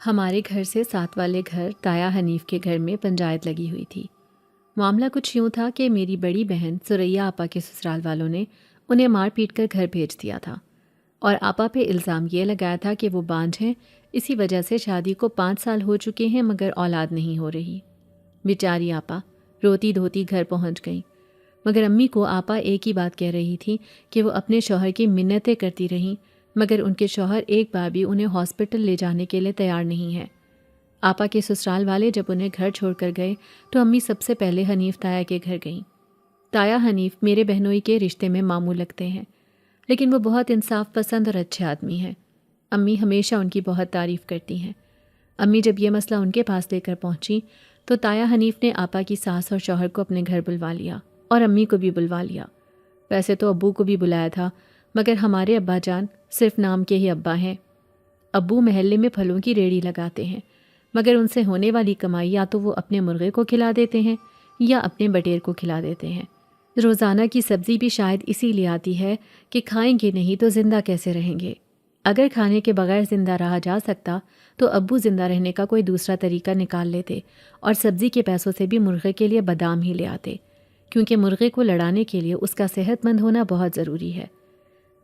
ہمارے گھر سے ساتھ والے گھر تایا حنیف کے گھر میں پنچایت لگی ہوئی تھی۔ معاملہ کچھ یوں تھا کہ میری بڑی بہن سریا آپا کے سسرال والوں نے انہیں مار پیٹ کر گھر بھیج دیا تھا اور آپا پہ الزام یہ لگایا تھا کہ وہ بانجھ ہیں، اسی وجہ سے شادی کو 5 سال ہو چکے ہیں مگر اولاد نہیں ہو رہی۔ بیچاری آپا روتی دھوتی گھر پہنچ گئیں، مگر امی کو آپا ایک ہی بات کہہ رہی تھی کہ وہ اپنے شوہر کی منتیں کرتی رہیں، مگر ان کے شوہر ایک بار بھی انہیں ہاسپٹل لے جانے کے لیے تیار نہیں ہے۔ آپا کے سسرال والے جب انہیں گھر چھوڑ کر گئے تو امی سب سے پہلے حنیف تایا کے گھر گئیں۔ تایا حنیف میرے بہنوئی کے رشتے میں ماموں لگتے ہیں، لیکن وہ بہت انصاف پسند اور اچھے آدمی ہیں۔ امی ہمیشہ ان کی بہت تعریف کرتی ہیں۔ امی جب یہ مسئلہ ان کے پاس لے کر پہنچی تو تایا حنیف نے آپا کی ساس اور شوہر کو اپنے گھر بلوا لیا اور امی کو بھی بلوا لیا۔ ویسے تو ابو کو بھی بلایا تھا، مگر ہمارے ابا جان صرف نام کے ہی ابا ہیں۔ ابو محلے میں پھلوں کی ریڑھی لگاتے ہیں، مگر ان سے ہونے والی کمائی یا تو وہ اپنے مرغے کو کھلا دیتے ہیں یا اپنے بٹیر کو کھلا دیتے ہیں۔ روزانہ کی سبزی بھی شاید اسی لیے آتی ہے کہ کھائیں گے نہیں تو زندہ کیسے رہیں گے۔ اگر کھانے کے بغیر زندہ رہا جا سکتا تو ابو زندہ رہنے کا کوئی دوسرا طریقہ نکال لیتے اور سبزی کے پیسوں سے بھی مرغے کے لیے بادام ہی لے آتے، کیونکہ مرغے کو لڑانے کے لیے اس کا صحت مند ہونا بہت ضروری ہے۔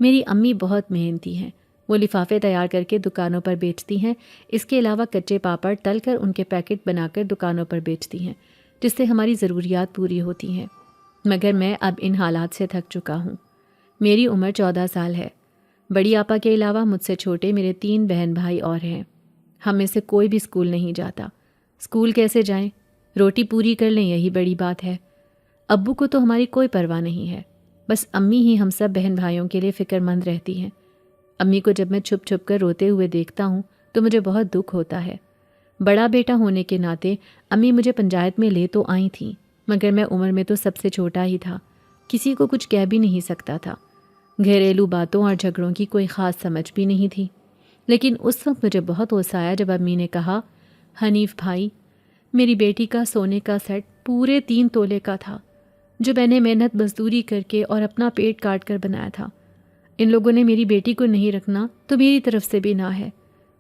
میری امی بہت محنتی ہیں، وہ لفافے تیار کر کے دکانوں پر بیچتی ہیں، اس کے علاوہ کچے پاپڑ تل کر ان کے پیکٹ بنا کر دکانوں پر بیچتی ہیں، جس سے ہماری ضروریات پوری ہوتی ہیں۔ مگر میں اب ان حالات سے تھک چکا ہوں۔ میری عمر 14 سال ہے۔ بڑی آپا کے علاوہ مجھ سے چھوٹے میرے 3 بہن بھائی اور ہیں۔ ہم میں سے کوئی بھی اسکول نہیں جاتا۔ اسکول کیسے جائیں؟ روٹی پوری کر لیں، یہی بڑی بات ہے۔ ابو کو تو ہماری کوئی پرواہ نہیں ہے، بس امی ہی ہم سب بہن بھائیوں کے لیے فکر مند رہتی ہیں۔ امی کو جب میں چھپ چھپ کر روتے ہوئے دیکھتا ہوں تو مجھے بہت دکھ ہوتا ہے۔ بڑا بیٹا ہونے کے ناطے امی مجھے پنچایت میں لے تو آئی تھیں، مگر میں عمر میں تو سب سے چھوٹا ہی تھا، کسی کو کچھ کہہ بھی نہیں سکتا تھا۔ گھریلو باتوں اور جھگڑوں کی کوئی خاص سمجھ بھی نہیں تھی، لیکن اس وقت مجھے بہت غصہ آیا جب امی نے کہا، حنیف بھائی، میری بیٹی کا سونے کا سیٹ پورے 3 تولے کا تھا، جو میں نے محنت مزدوری کر کے اور اپنا پیٹ کاٹ کر بنایا تھا۔ ان لوگوں نے میری بیٹی کو نہیں رکھنا تو میری طرف سے بھی نہ ہے۔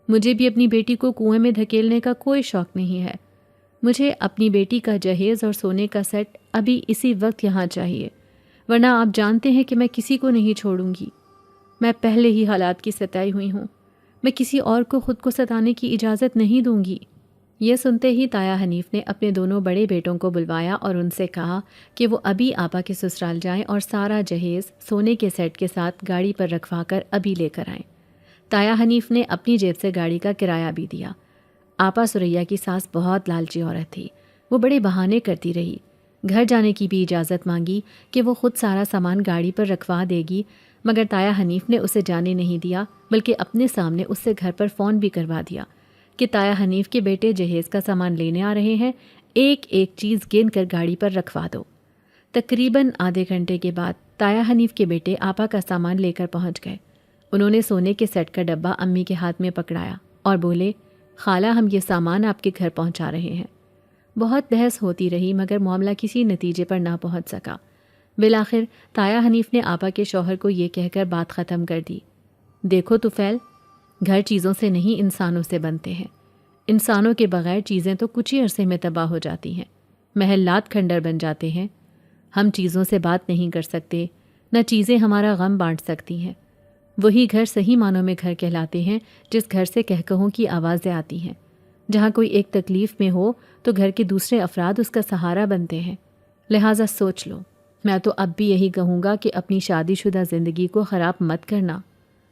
مجھے بھی اپنی بیٹی کو کنویں میں دھکیلنے کا کوئی شوق نہیں ہے۔ مجھے اپنی بیٹی کا جہیز اور سونے کا سیٹ ابھی اسی وقت یہاں چاہیے، ورنہ آپ جانتے ہیں کہ میں کسی کو نہیں چھوڑوں گی۔ میں پہلے ہی حالات کی ستائی ہوئی ہوں، میں کسی اور کو خود کو ستانے کی اجازت نہیں دوں گی۔ یہ سنتے ہی تایا حنیف نے اپنے دونوں بڑے بیٹوں کو بلوایا اور ان سے کہا کہ وہ ابھی آپا کے سسرال جائیں اور سارا جہیز سونے کے سیٹ کے ساتھ گاڑی پر رکھوا کر ابھی لے کر آئیں۔ تایا حنیف نے اپنی جیب سے گاڑی کا کرایہ بھی دیا۔ آپا سریا کی ساس بہت لالچی عورت تھی، وہ بڑے بہانے کرتی رہی۔ گھر جانے کی بھی اجازت مانگی کہ وہ خود سارا سامان گاڑی پر رکھوا دے گی، مگر تایا حنیف نے اسے جانے نہیں دیا، بلکہ اپنے سامنے اس سے گھر پر فون بھی کروا دیا کہ تایا حنیف کے بیٹے جہیز کا سامان لینے آ رہے ہیں، ایک ایک چیز گن کر گاڑی پر رکھوا دو۔ تقریباً آدھے گھنٹے کے بعد تایا حنیف کے بیٹے آپا کا سامان لے کر پہنچ گئے۔ انہوں نے سونے کے سیٹ کا ڈبہ امی کے ہاتھ میں پکڑایا اور بولے، خالہ ہم یہ سامان آپ کے گھر پہنچا رہے ہیں۔ بہت بحث ہوتی رہی مگر معاملہ کسی نتیجے پر نہ پہنچ سکا۔ بالآخر تایا حنیف نے آپا کے شوہر کو یہ کہہ کر بات ختم کر دی، دیکھو طفیل، گھر چیزوں سے نہیں انسانوں سے بنتے ہیں۔ انسانوں کے بغیر چیزیں تو کچھ ہی عرصے میں تباہ ہو جاتی ہیں، محلات کھنڈر بن جاتے ہیں۔ ہم چیزوں سے بات نہیں کر سکتے، نہ چیزیں ہمارا غم بانٹ سکتی ہیں۔ وہی گھر صحیح معنوں میں گھر کہلاتے ہیں جس گھر سے کہکہوں کی آوازیں آتی ہیں۔ جہاں کوئی ایک تکلیف میں ہو تو گھر کے دوسرے افراد اس کا سہارا بنتے ہیں۔ لہٰذا سوچ لو، میں تو اب بھی یہی کہوں گا کہ اپنی شادی شدہ زندگی کو خراب مت کرنا۔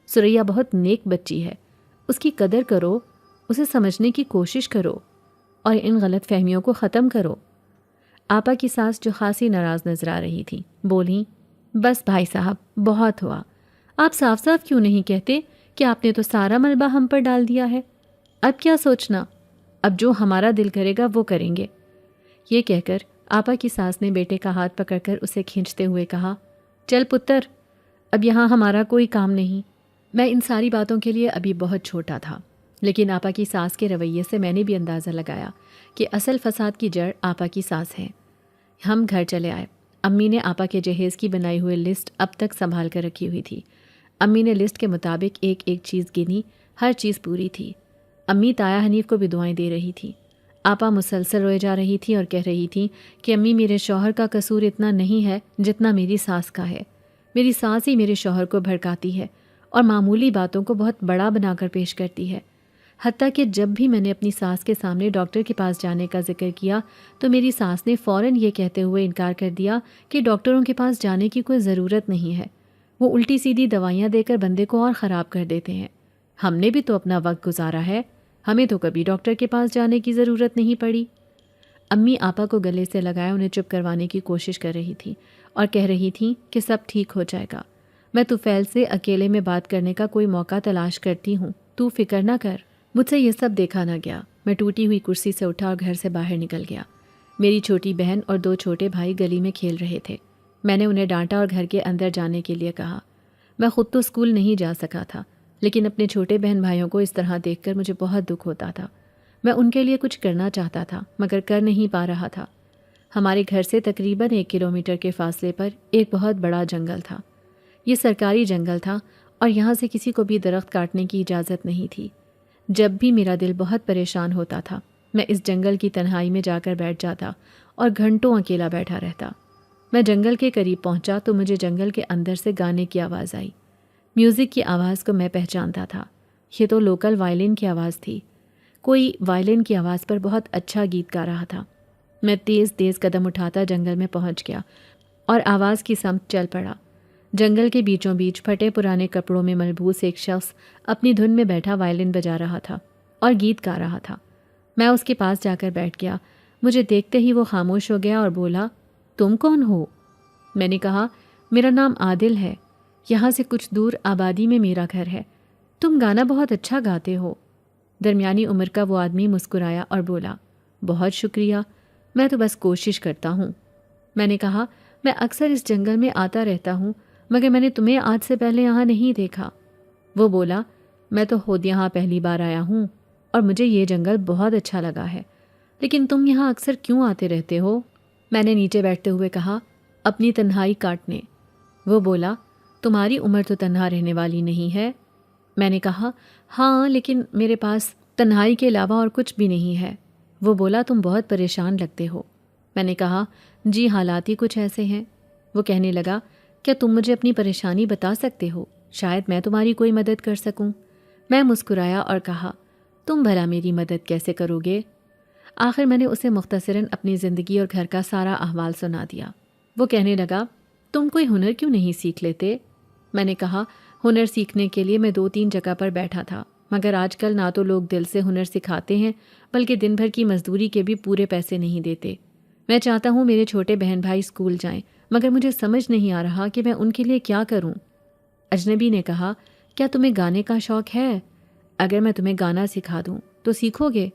سریا بہت نیک بچی ہے، اس کی قدر کرو، اسے سمجھنے کی کوشش کرو اور ان غلط فہمیوں کو ختم کرو۔ آپا کی ساس جو خاصی ناراض نظر آ رہی تھی بولیں، بس بھائی صاحب بہت ہوا، آپ صاف صاف کیوں نہیں کہتے کہ آپ نے تو سارا ملبہ ہم پر ڈال دیا ہے، اب کیا سوچنا، اب جو ہمارا دل کرے گا وہ کریں گے۔ یہ کہہ کر آپا کی ساس نے بیٹے کا ہاتھ پکڑ کر اسے کھینچتے ہوئے کہا، چل پتر، اب یہاں ہمارا کوئی کام نہیں۔ میں ان ساری باتوں کے لیے ابھی بہت چھوٹا تھا، لیکن آپا کی ساس کے رویے سے میں نے بھی اندازہ لگایا کہ اصل فساد کی جڑ آپا کی ساس ہے۔ ہم گھر چلے آئے۔ امی نے آپا کے جہیز کی بنائی ہوئی لسٹ اب تک سنبھال کر رکھی ہوئی تھی۔ امی نے لسٹ کے مطابق ایک ایک چیز گنی، ہر چیز پوری تھی۔ امی تایا حنیف کو بھی دعائیں دے رہی تھی۔ آپا مسلسل روئے جا رہی تھی اور کہہ رہی تھی کہ امی میرے شوہر کا قصور اتنا نہیں ہے جتنا میری ساس کا ہے۔ میری ساس ہی میرے شوہر کو بھڑکاتی ہے اور معمولی باتوں کو بہت بڑا بنا کر پیش کرتی ہے۔ حتیٰ کہ جب بھی میں نے اپنی ساس کے سامنے ڈاکٹر کے پاس جانے کا ذکر کیا تو میری ساس نے فوراً یہ کہتے ہوئے انکار کر دیا کہ ڈاکٹروں کے پاس جانے کی کوئی ضرورت نہیں ہے، وہ الٹی سیدھی دوائیاں دے کر بندے کو اور خراب کر دیتے ہیں۔ ہم نے بھی تو اپنا وقت گزارا ہے، ہمیں تو کبھی ڈاکٹر کے پاس جانے کی ضرورت نہیں پڑی۔ امی آپا کو گلے سے لگائے انہیں چپ کروانے کی کوشش کر رہی تھی اور کہہ رہی تھیں کہ سب ٹھیک ہو جائے گا۔ میں طفیل سے اکیلے میں بات کرنے کا کوئی موقع تلاش کرتی ہوں، تو فکر نہ کر۔ مجھ سے یہ سب دیکھا نہ گیا۔ میں ٹوٹی ہوئی کرسی سے اٹھا اور گھر سے باہر نکل گیا۔ میری چھوٹی بہن اور 2 چھوٹے بھائی گلی میں کھیل رہے تھے۔ میں نے انہیں ڈانٹا اور گھر کے اندر جانے کے لیے کہا۔ میں خود تو اسکول نہیں جا سکا تھا، لیکن اپنے چھوٹے بہن بھائیوں کو اس طرح دیکھ کر مجھے بہت دکھ ہوتا تھا۔ میں ان کے لیے کچھ کرنا چاہتا تھا مگر کر نہیں پا رہا تھا۔ ہمارے گھر سے تقریباً 1 کلومیٹر کے فاصلے پر ایک بہت بڑا جنگل تھا۔ یہ سرکاری جنگل تھا اور یہاں سے کسی کو بھی درخت کاٹنے کی اجازت نہیں تھی۔ جب بھی میرا دل بہت پریشان ہوتا تھا میں اس جنگل کی تنہائی میں جا کر بیٹھ جاتا اور گھنٹوں اکیلا بیٹھا رہتا۔ میں جنگل کے قریب پہنچا تو مجھے جنگل کے اندر سے گانے کی آواز آئی۔ میوزک کی آواز کو میں پہچانتا تھا، یہ تو لوکل وائلن کی آواز تھی۔ کوئی وائلن کی آواز پر بہت اچھا گیت گا رہا تھا۔ میں تیز تیز قدم اٹھاتا جنگل میں پہنچ گیا اور آواز کی سمت چل پڑا۔ جنگل کے بیچوں بیچ پھٹے پرانے کپڑوں میں ملبوس ایک شخص اپنی دھن میں بیٹھا وائلن بجا رہا تھا اور گیت گا رہا تھا۔ میں اس کے پاس جا کر بیٹھ گیا۔ مجھے دیکھتے ہی وہ خاموش ہو گیا اور بولا، تم کون ہو؟ میں نے کہا، میرا نام عادل ہے، یہاں سے کچھ دور آبادی میں میرا گھر ہے۔ تم گانا بہت اچھا گاتے ہو۔ درمیانی عمر کا وہ آدمی مسکرایا اور بولا، بہت شکریہ، میں تو بس کوشش کرتا ہوں۔ میں نے کہا، میں اکثر اس جنگل میں آتا رہتا ہوں مگر میں نے تمہیں آج سے پہلے یہاں نہیں دیکھا۔ وہ بولا، میں تو خود یہاں پہلی بار آیا ہوں اور مجھے یہ جنگل بہت اچھا لگا ہے، لیکن تم یہاں اکثر کیوں آتے رہتے ہو؟ میں نے نیچے بیٹھتے ہوئے کہا، اپنی تنہائی کاٹنے۔ وہ بولا، تمہاری عمر تو تنہا رہنے والی نہیں ہے۔ میں نے کہا، ہاں لیکن میرے پاس تنہائی کے علاوہ اور کچھ بھی نہیں ہے۔ وہ بولا، تم بہت پریشان لگتے ہو۔ میں نے کہا، جی حالات ہی کچھ ایسے ہیں۔ وہ کہنے لگا، کیا تم مجھے اپنی پریشانی بتا سکتے ہو؟ شاید میں تمہاری کوئی مدد کر سکوں۔ میں مسکرایا اور کہا، تم بھلا میری مدد کیسے کرو گے؟ آخر میں نے اسے مختصراً اپنی زندگی اور گھر کا سارا احوال سنا دیا۔ وہ کہنے لگا، تم کوئی ہنر کیوں نہیں سیکھ لیتے؟ میں نے کہا، ہنر سیکھنے کے لیے میں 2-3 جگہ پر بیٹھا تھا مگر آج کل نہ تو لوگ دل سے ہنر سکھاتے ہیں بلکہ دن بھر کی مزدوری کے بھی پورے پیسے نہیں دیتے۔ میں چاہتا ہوں میرے چھوٹے بہن بھائی اسکول جائیں مگر مجھے سمجھ نہیں آ رہا کہ میں ان کے لیے کیا کروں۔ اجنبی نے کہا، کیا تمہیں گانے کا شوق ہے؟ اگر میں تمہیں گانا سکھا دوں تو سیکھو گے؟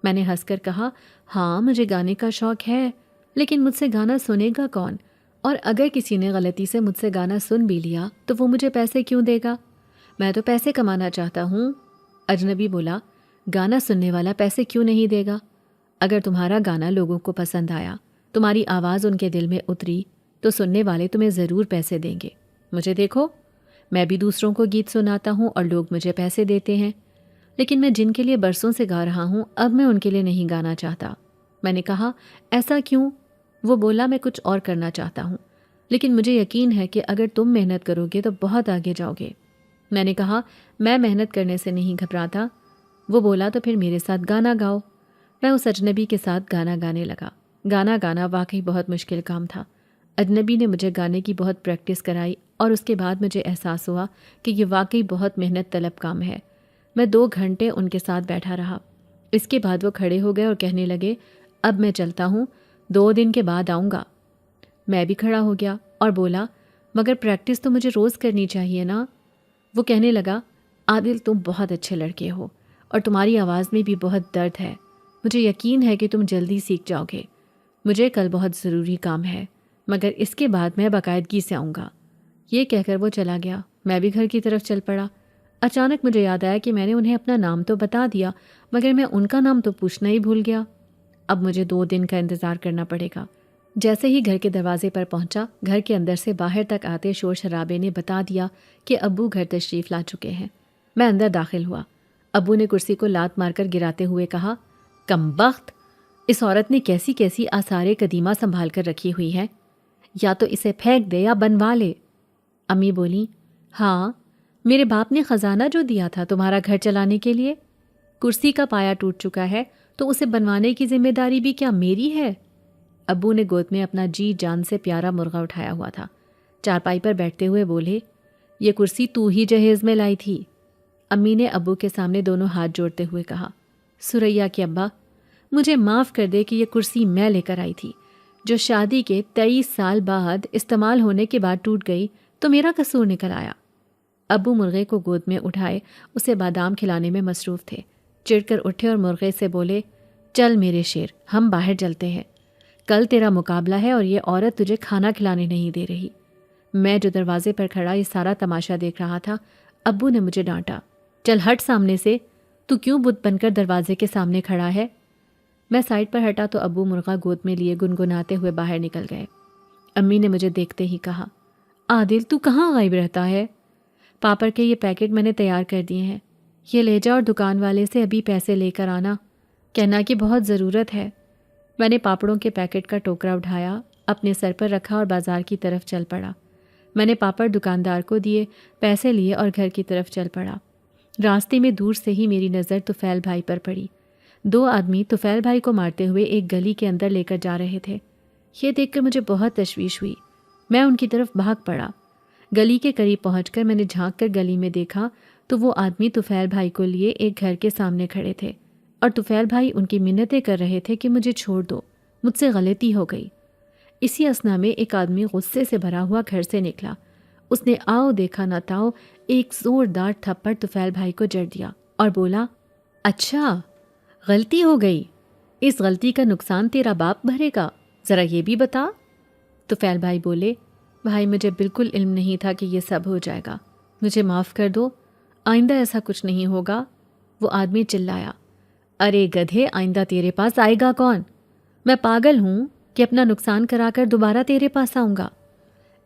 میں نے ہنس کر کہا، ہاں مجھے گانے کا شوق ہے، لیکن مجھ سے گانا سنے گا کون؟ اور اگر کسی نے غلطی سے مجھ سے گانا سن بھی لیا تو وہ مجھے پیسے کیوں دے گا؟ میں تو پیسے کمانا چاہتا ہوں۔ اجنبی بولا، گانا سننے والا پیسے کیوں نہیں دے گا؟ اگر تمہارا گانا لوگوں کو پسند آیا، تمہاری آواز ان کے دل میں اتری تو سننے والے تمہیں ضرور پیسے دیں گے۔ مجھے دیکھو، میں بھی دوسروں کو گیت سناتا ہوں اور لوگ مجھے پیسے دیتے ہیں، لیکن میں جن کے لیے برسوں سے گا رہا ہوں اب میں ان کے لیے نہیں گانا چاہتا۔ میں نے کہا، ایسا کیوں؟ وہ بولا، میں کچھ اور کرنا چاہتا ہوں، لیکن مجھے یقین ہے کہ اگر تم محنت کرو گے تو بہت آگے جاؤ گے۔ میں نے کہا، میں محنت کرنے سے نہیں گھبراتا۔ وہ بولا، تو پھر میرے ساتھ گانا گاؤ۔ میں اس اجنبی کے ساتھ گانا گانے لگا۔ گانا گانا واقعی بہت مشکل کام تھا۔ اجنبی نے مجھے گانے کی بہت پریکٹس کرائی اور اس کے بعد مجھے احساس ہوا کہ یہ واقعی بہت محنت طلب کام ہے۔ میں 2 گھنٹے ان کے ساتھ بیٹھا رہا۔ اس کے بعد وہ کھڑے ہو گئے اور کہنے لگے، اب میں چلتا ہوں، 2 دن کے بعد آؤں گا۔ میں بھی کھڑا ہو گیا اور بولا، مگر پریکٹس تو مجھے روز کرنی چاہیے نا۔ وہ کہنے لگا، عادل تم بہت اچھے لڑکے ہو اور تمہاری آواز میں بھی بہت درد ہے، مجھے یقین ہے کہ تم جلدی سیکھ جاؤ گے۔ مجھے کل بہت ضروری کام ہے مگر اس کے بعد میں باقاعدگی سے آؤں گا۔ یہ کہہ کر وہ چلا گیا۔ میں بھی گھر کی طرف چل پڑا۔ اچانک مجھے یاد آیا کہ میں نے انہیں اپنا نام تو بتا دیا مگر میں ان کا نام تو پوچھنا ہی بھول گیا۔ اب مجھے 2 دن کا انتظار کرنا پڑے گا۔ جیسے ہی گھر کے دروازے پر پہنچا، گھر کے اندر سے باہر تک آتے شور شرابے نے بتا دیا کہ ابو گھر تشریف لا چکے ہیں۔ میں اندر داخل ہوا۔ ابو نے کرسی کو لات مار کر گراتے ہوئے کہا، کمبخت، اس عورت نے کیسی کیسی آثار قدیمہ سنبھال کر رکھی ہوئی ہے، یا تو اسے پھینک دے یا بنوا لے۔ امی بولی، ہاں، میرے باپ نے خزانہ جو دیا تھا تمہارا گھر چلانے کے لیے، کرسی کا پایا ٹوٹ چکا ہے تو اسے بنوانے کی ذمہ داری بھی کیا میری ہے؟ ابو نے گود میں اپنا جی جان سے پیارا مرغا اٹھایا ہوا تھا، چارپائی پر بیٹھتے ہوئے بولے، یہ کرسی تو ہی جہیز میں لائی تھی۔ امی نے ابو کے سامنے دونوں ہاتھ جوڑتے ہوئے کہا، سریا کے ابا، مجھے معاف کر دے کہ یہ کرسی میں لے کر آئی تھی، جو شادی کے 23 سال بعد استعمال ہونے کے بعد ٹوٹ گئی تو میرا قصور نکل آیا۔ ابو مرغے کو گود میں اٹھائے اسے بادام کھلانے میں مصروف تھے۔ چڑ کر اٹھے اور مرغے سے بولے، چل میرے شیر، ہم باہر چلتے ہیں، کل تیرا مقابلہ ہے اور یہ عورت تجھے کھانا کھلانے نہیں دے رہی۔ میں جو دروازے پر کھڑا یہ سارا تماشا دیکھ رہا تھا، ابو نے مجھے ڈانٹا، چل ہٹ سامنے سے، تو کیوں بت بن کر دروازے کے سامنے کھڑا ہے؟ میں سائڈ پر ہٹا تو ابو مرغا گود میں لیے گنگناتے ہوئے باہر نکل گئے۔ امی نے مجھے دیکھتے ہی کہا، عادل تو کہاں غائب رہتا ہے؟ پاپڑ کے یہ پیکٹ میں نے تیار کر دیے ہیں، یہ لے جا اور دکان والے سے ابھی پیسے لے کر آنا، کہنا کہ بہت ضرورت ہے۔ میں نے پاپڑوں کے پیکٹ کا ٹوکرا اٹھایا، اپنے سر پر رکھا اور بازار کی طرف چل پڑا۔ میں نے پاپڑ دکاندار کو دیے، پیسے لیے اور گھر کی طرف چل پڑا۔ راستے میں دور سے ہی میری نظر طفیل بھائی پر پڑی۔ 2 آدمی طفیل بھائی کو مارتے ہوئے ایک گلی کے اندر لے کر جا رہے تھے۔ یہ دیکھ کر مجھے بہت تشویش ہوئی، میں ان کی طرف بھاگ پڑا۔ گلی کے قریب پہنچ کر میں نے جھانک کر گلی میں دیکھا تو وہ آدمی طفیل بھائی کو لیے ایک گھر کے سامنے کھڑے تھے اور طفیل بھائی ان کی منتیں کر رہے تھے کہ مجھے چھوڑ دو، مجھ سے غلطی ہو گئی۔ اسی اثنا میں ایک آدمی غصے سے بھرا ہوا گھر سے نکلا۔ اس نے آؤ دیکھا نہ تاؤ ایک زوردار تھپڑ طفیل بھائی کو جڑ دیا اور بولا، اچھا غلطی ہو گئی، اس غلطی کا نقصان تیرا باپ بھرے گا، ذرا یہ بھی بتا۔ طفیل بھائی بولے، بھائی مجھے بالکل علم نہیں تھا کہ یہ سب ہو جائے گا، مجھے معاف کر دو، آئندہ ایسا کچھ نہیں ہوگا۔ وہ آدمی چلایا، ارے گدھے، آئندہ تیرے پاس آئے گا کون؟ میں پاگل ہوں کہ اپنا نقصان کرا کر دوبارہ تیرے پاس آؤں گا؟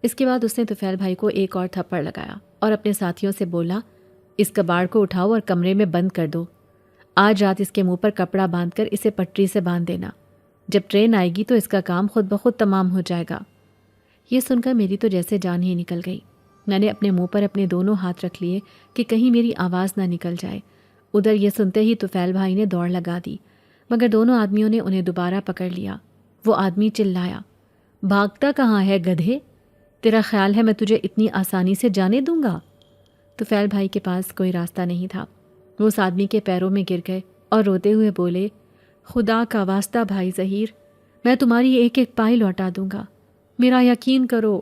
اس کے بعد اس نے طفیل بھائی کو ایک اور تھپڑ لگایا اور اپنے ساتھیوں سے بولا، اس کباڑ کو اٹھاؤ اور کمرے میں بند کر دو، آج رات اس کے منہ پر کپڑا باندھ کر اسے پٹری سے باندھ دینا، جب ٹرین آئے گی تو اس کا کام خود بخود تمام ہو جائے گا۔ یہ سن کر میری تو جیسے جان ہی نکل گئی۔ میں نے اپنے منہ پر اپنے دونوں ہاتھ رکھ لیے کہ کہیں میری آواز نہ نکل جائے۔ ادھر یہ سنتے ہی طفیل بھائی نے دوڑ لگا دی، مگر دونوں آدمیوں نے انہیں دوبارہ پکڑ لیا۔ وہ آدمی چلایا، بھاگتا کہاں ہے گدھے؟ تیرا خیال ہے میں تجھے اتنی آسانی سے جانے دوں گا؟ طفیل بھائی کے پاس کوئی راستہ نہیں تھا، وہ اس آدمی کے پیروں میں گر گئے اور روتے ہوئے بولے، خدا کا واسطہ بھائی ظہیر، میں تمہاری ایک ایک پائی لوٹا دوں گا، میرا یقین کرو۔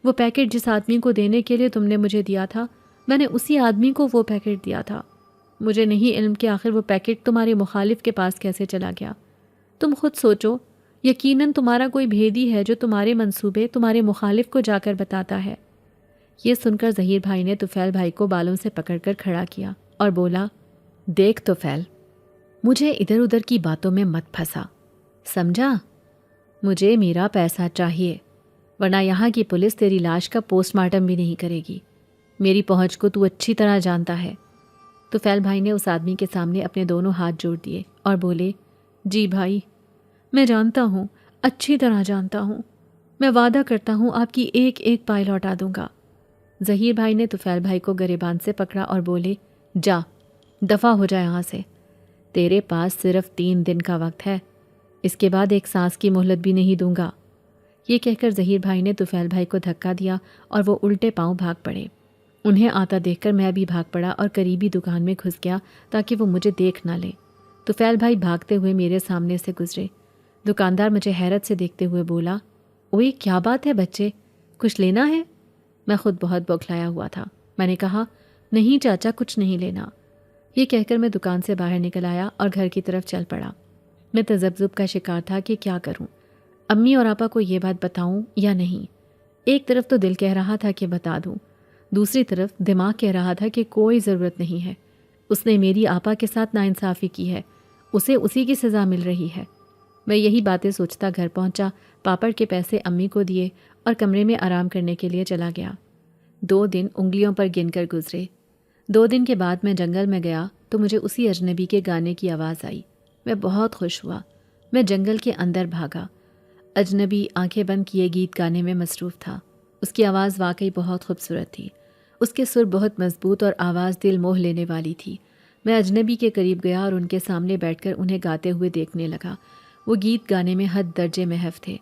وہ پیکٹ جس آدمی کو دینے کے لیے تم نے مجھے دیا تھا، میں نے اسی آدمی کو وہ پیکٹ دیا تھا۔ مجھے نہیں علم کہ آخر وہ پیکٹ تمہارے مخالف کے پاس کیسے چلا گیا۔ تم خود سوچو، یقیناً تمہارا کوئی بھیدی ہے جو تمہارے منصوبے تمہارے مخالف کو جا کر بتاتا ہے۔ یہ سن کر ظہیر بھائی نے طفیل بھائی کو بالوں سے پکڑ کر کھڑا کیا اور بولا، دیکھ طفیل، مجھے ادھر ادھر کی باتوں میں مت پھنسا، سمجھا؟ مجھے میرا پیسہ چاہیے، ورنہ یہاں کی پولیس تیری لاش کا پوسٹ مارٹم بھی نہیں کرے گی۔ میری پہنچ کو تو اچھی طرح جانتا ہے۔ طفیل بھائی نے اس آدمی کے سامنے اپنے دونوں ہاتھ جوڑ دیے اور بولے، جی بھائی، میں جانتا ہوں، اچھی طرح جانتا ہوں، میں وعدہ کرتا ہوں آپ کی ایک ایک پائی لوٹا دوں گا۔ ظہیر بھائی نے طفیل بھائی کو گریبان سے پکڑا اور بولے، جا، دفع ہو جائے یہاں سے، تیرے پاس صرف 3 دن کا وقت ہے، اس کے بعد ایک سانس کی مہلت بھی نہیں دوں گا۔ یہ کہہ کر ظہیر بھائی نے طفیل بھائی کو دھکا دیا اور وہ الٹے پاؤں بھاگ پڑے۔ انہیں آتا دیکھ کر میں بھی بھاگ پڑا اور قریبی دکان میں گھس گیا تاکہ وہ مجھے دیکھ نہ لے۔ طفیل بھائی بھاگتے ہوئے میرے سامنے سے گزرے۔ دکاندار مجھے حیرت سے دیکھتے ہوئے بولا، اوئے کیا بات ہے بچے، کچھ لینا ہے؟ میں خود بہت بوکھلایا ہوا تھا۔ میں نے کہا، نہیں چاچا، کچھ نہیں لینا۔ یہ کہہ کر میں دکان سے باہر نکل آیا اور گھر کی طرف چل پڑا۔ میں تذبذب کا شکار تھا کہ کیا کروں، امی اور آپا کو یہ بات بتاؤں یا نہیں۔ ایک طرف تو دل کہہ رہا تھا کہ بتا دوں، دوسری طرف دماغ کہہ رہا تھا کہ کوئی ضرورت نہیں ہے، اس نے میری آپا کے ساتھ ناانصافی کی ہے، اسے اسی کی سزا مل رہی ہے۔ میں یہی باتیں سوچتا گھر پہنچا، پاپڑ کے پیسے امی کو دیے اور کمرے میں آرام کرنے کے لیے چلا گیا۔ 2 دن انگلیوں پر گن کر گزرے۔ 2 دن کے بعد میں جنگل میں گیا تو مجھے اسی اجنبی کے گانے کی آواز آئی۔ میں بہت خوش ہوا۔ میں جنگل کے اندر بھاگا۔ اجنبی آنکھیں بند کیے گیت گانے میں مصروف تھا۔ اس کی آواز واقعی بہت خوبصورت تھی۔ اس کے سر بہت مضبوط اور آواز دل موہ لینے والی تھی۔ میں اجنبی کے قریب گیا اور ان کے سامنے بیٹھ کر انہیں گاتے ہوئے دیکھنے لگا۔ وہ گیت گانے میں حد درجے محو تھے۔